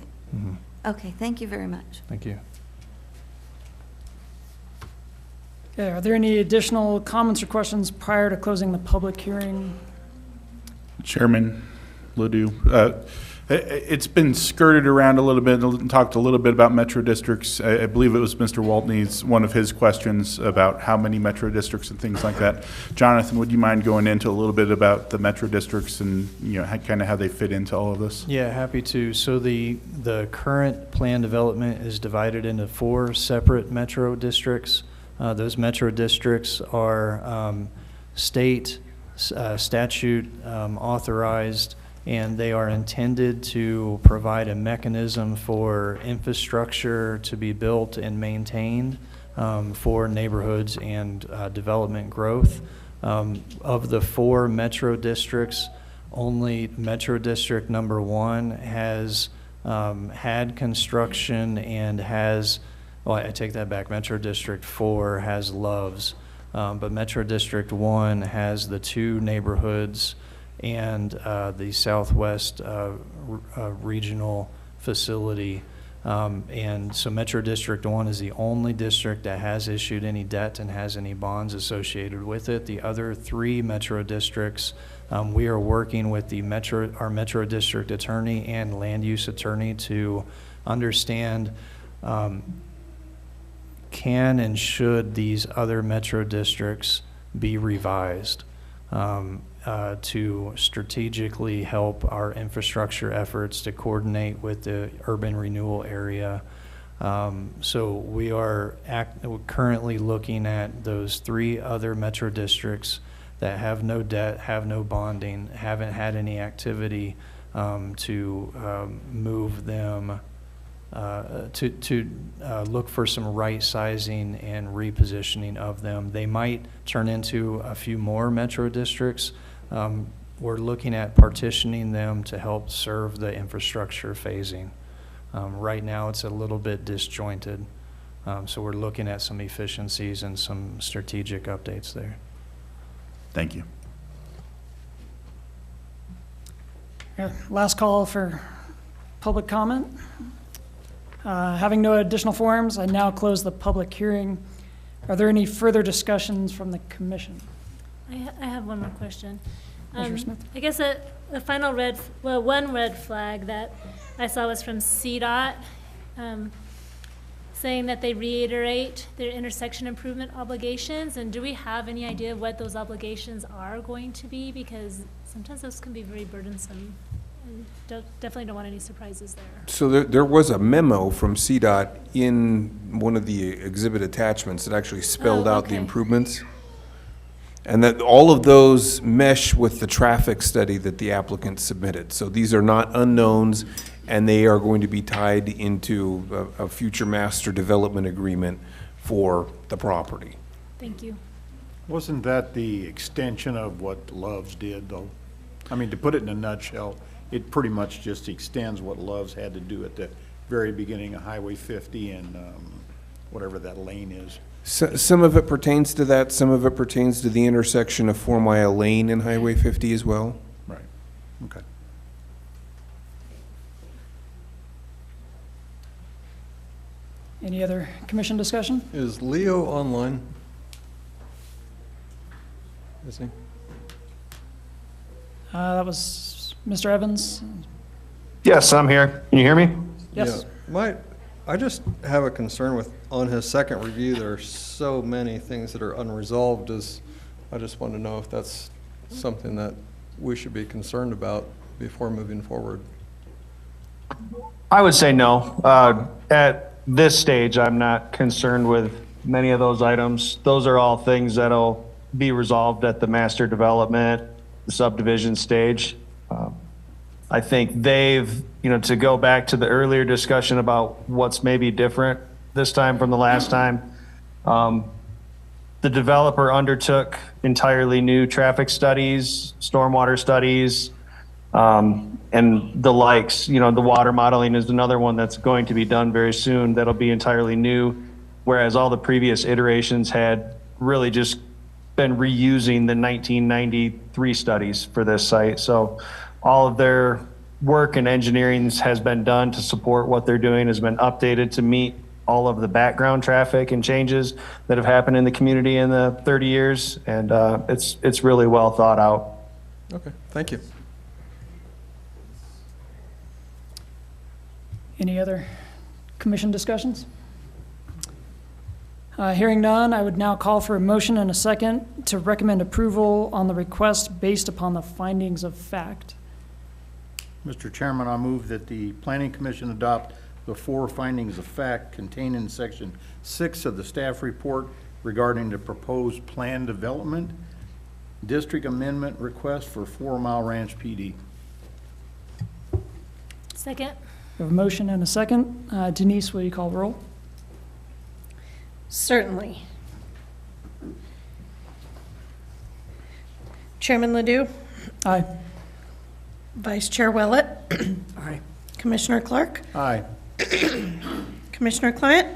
Okay, thank you very much. Thank you. Okay, are there any additional comments or questions prior to closing the public hearing? Chairman Ledoux, it's been skirted around a little bit and talked a little bit about metro districts. I believe it was Mr. Waltney's, one of his questions about how many metro districts and things like that. Jonathan, would you mind going into a little bit about the metro districts and, you know, kind of how they fit into all of this? Yeah, happy to. So the current plan development is divided into 4 separate metro districts. Those metro districts are state statute authorized, and they are intended to provide a mechanism for infrastructure to be built and maintained for neighborhoods and development growth. Of the 4 metro districts, only Metro District number 1 has had construction and has, well, I take that back, Metro District 4 has Loves, but Metro District 1 has the 2 neighborhoods and the Southwest Regional Facility. And so Metro District 1 is the only district that has issued any debt and has any bonds associated with it. The other 3 metro districts, we are working with our Metro District attorney and land use attorney to understand can and should these other metro districts be revised to strategically help our infrastructure efforts to coordinate with the urban renewal area. So we are currently looking at those 3 other metro districts that have no debt, have no bonding, haven't had any activity to move them, to look for some right sizing and repositioning of them. They might turn into a few more metro districts. We're looking at partitioning them to help serve the infrastructure phasing. Right now, it's a little bit disjointed. So we're looking at some efficiencies and some strategic updates there. Thank you. Last call for public comment. Having no additional forums, I now close the public hearing. Are there any further discussions from the commission? I have one more question. Commissioner Smith? I guess one red flag that I saw was from CDOT, saying that they reiterate their intersection improvement obligations. And do we have any idea what those obligations are going to be? Because sometimes those can be very burdensome. And definitely don't want any surprises there. So there was a memo from CDOT in one of the exhibit attachments that actually spelled out the improvements. And that all of those mesh with the traffic study that the applicant submitted. So these are not unknowns, and they are going to be tied into a future master development agreement for the property. Thank you. Wasn't that the extension of what Love's did, though? I mean, to put it in a nutshell, it pretty much just extends what Love's had to do at the very beginning of Highway 50 and whatever that lane is. So, some of it pertains to that, some of it pertains to the intersection of 4 Mile Lane and Highway 50 as well. Right, okay. Any other commission discussion? Is Leo online? Is he? That was Mr. Evans. Yes, I'm here. Can you hear me? Yes. Yeah. I just have a concern with, on his second review, there are so many things that are unresolved. I just want to know if that's something that we should be concerned about before moving forward. I would say no. At this stage, I'm not concerned with many of those items. Those are all things that'll be resolved at the master development, the subdivision stage. I think to go back to the earlier discussion about what's maybe different this time from the last time, the developer undertook entirely new traffic studies, stormwater studies, and the likes. The water modeling is another one that's going to be done very soon that'll be entirely new, whereas all the previous iterations had really just been reusing the 1993 studies for this site. So all of their work and engineering has been done to support what they're doing, has been updated to meet all of the background traffic and changes that have happened in the community in the 30 years. And it's really well thought out. Okay, thank you. Any other commission discussions? Hearing none, I would now call for a motion and a second to recommend approval on the request based upon the findings of fact. Mr. Chairman, I move that the Planning Commission adopt the 4 findings of fact contained in Section 6 of the staff report regarding the proposed plan development district amendment request for 4 Mile Ranch PD. Second. We have a motion and a second. Denise, will you call roll? Certainly. Chairman Ledoux? Aye. Vice Chair Willett? Aye. Commissioner Clark? Aye. Commissioner Client?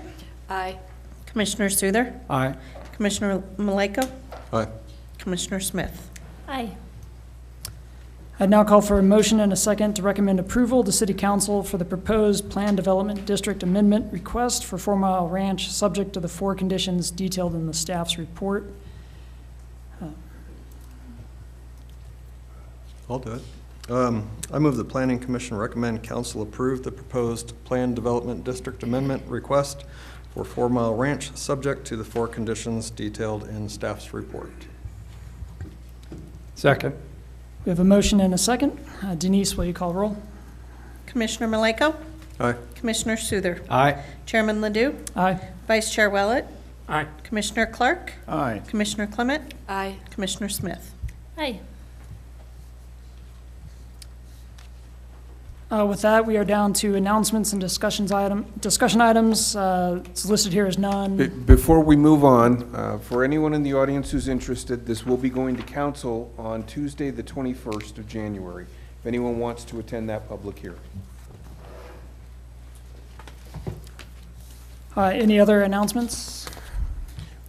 Aye. Commissioner Souther? Aye. Commissioner Maleko? Aye. Commissioner Smith? Aye. I'd now call for a motion and a second to recommend approval to City Council for the proposed Plan Development District Amendment request for 4 Mile Ranch, subject to the 4 conditions detailed in the staff's report. I'll do it. I move the Planning Commission recommend council approve the proposed Plan Development District Amendment request for 4 Mile Ranch, subject to the 4 conditions detailed in staff's report. Second. We have a motion and a second. Denise, will you call roll? Commissioner Malenko? Aye. Commissioner Suther? Aye. Chairman Ledoux? Aye. Vice Chair Willett? Aye. Commissioner Clark? Aye. Commissioner Clement? Aye. Commissioner Smith? Aye. With that, we are down to announcements and discussion items. It's listed here as none. Before we move on, for anyone in the audience who's interested, this will be going to council on Tuesday, the 21st of January, if anyone wants to attend that public hearing. Any other announcements?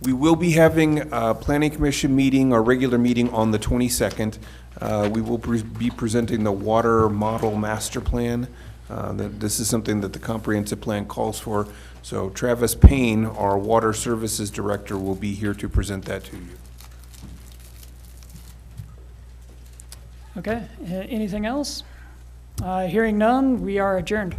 We will be having a Planning Commission meeting, our regular meeting, on the 22nd. We will be presenting the Water Model Master Plan. This is something that the comprehensive plan calls for. So Travis Payne, our Water Services Director, will be here to present that to you. Okay, anything else? Hearing none, we are adjourned.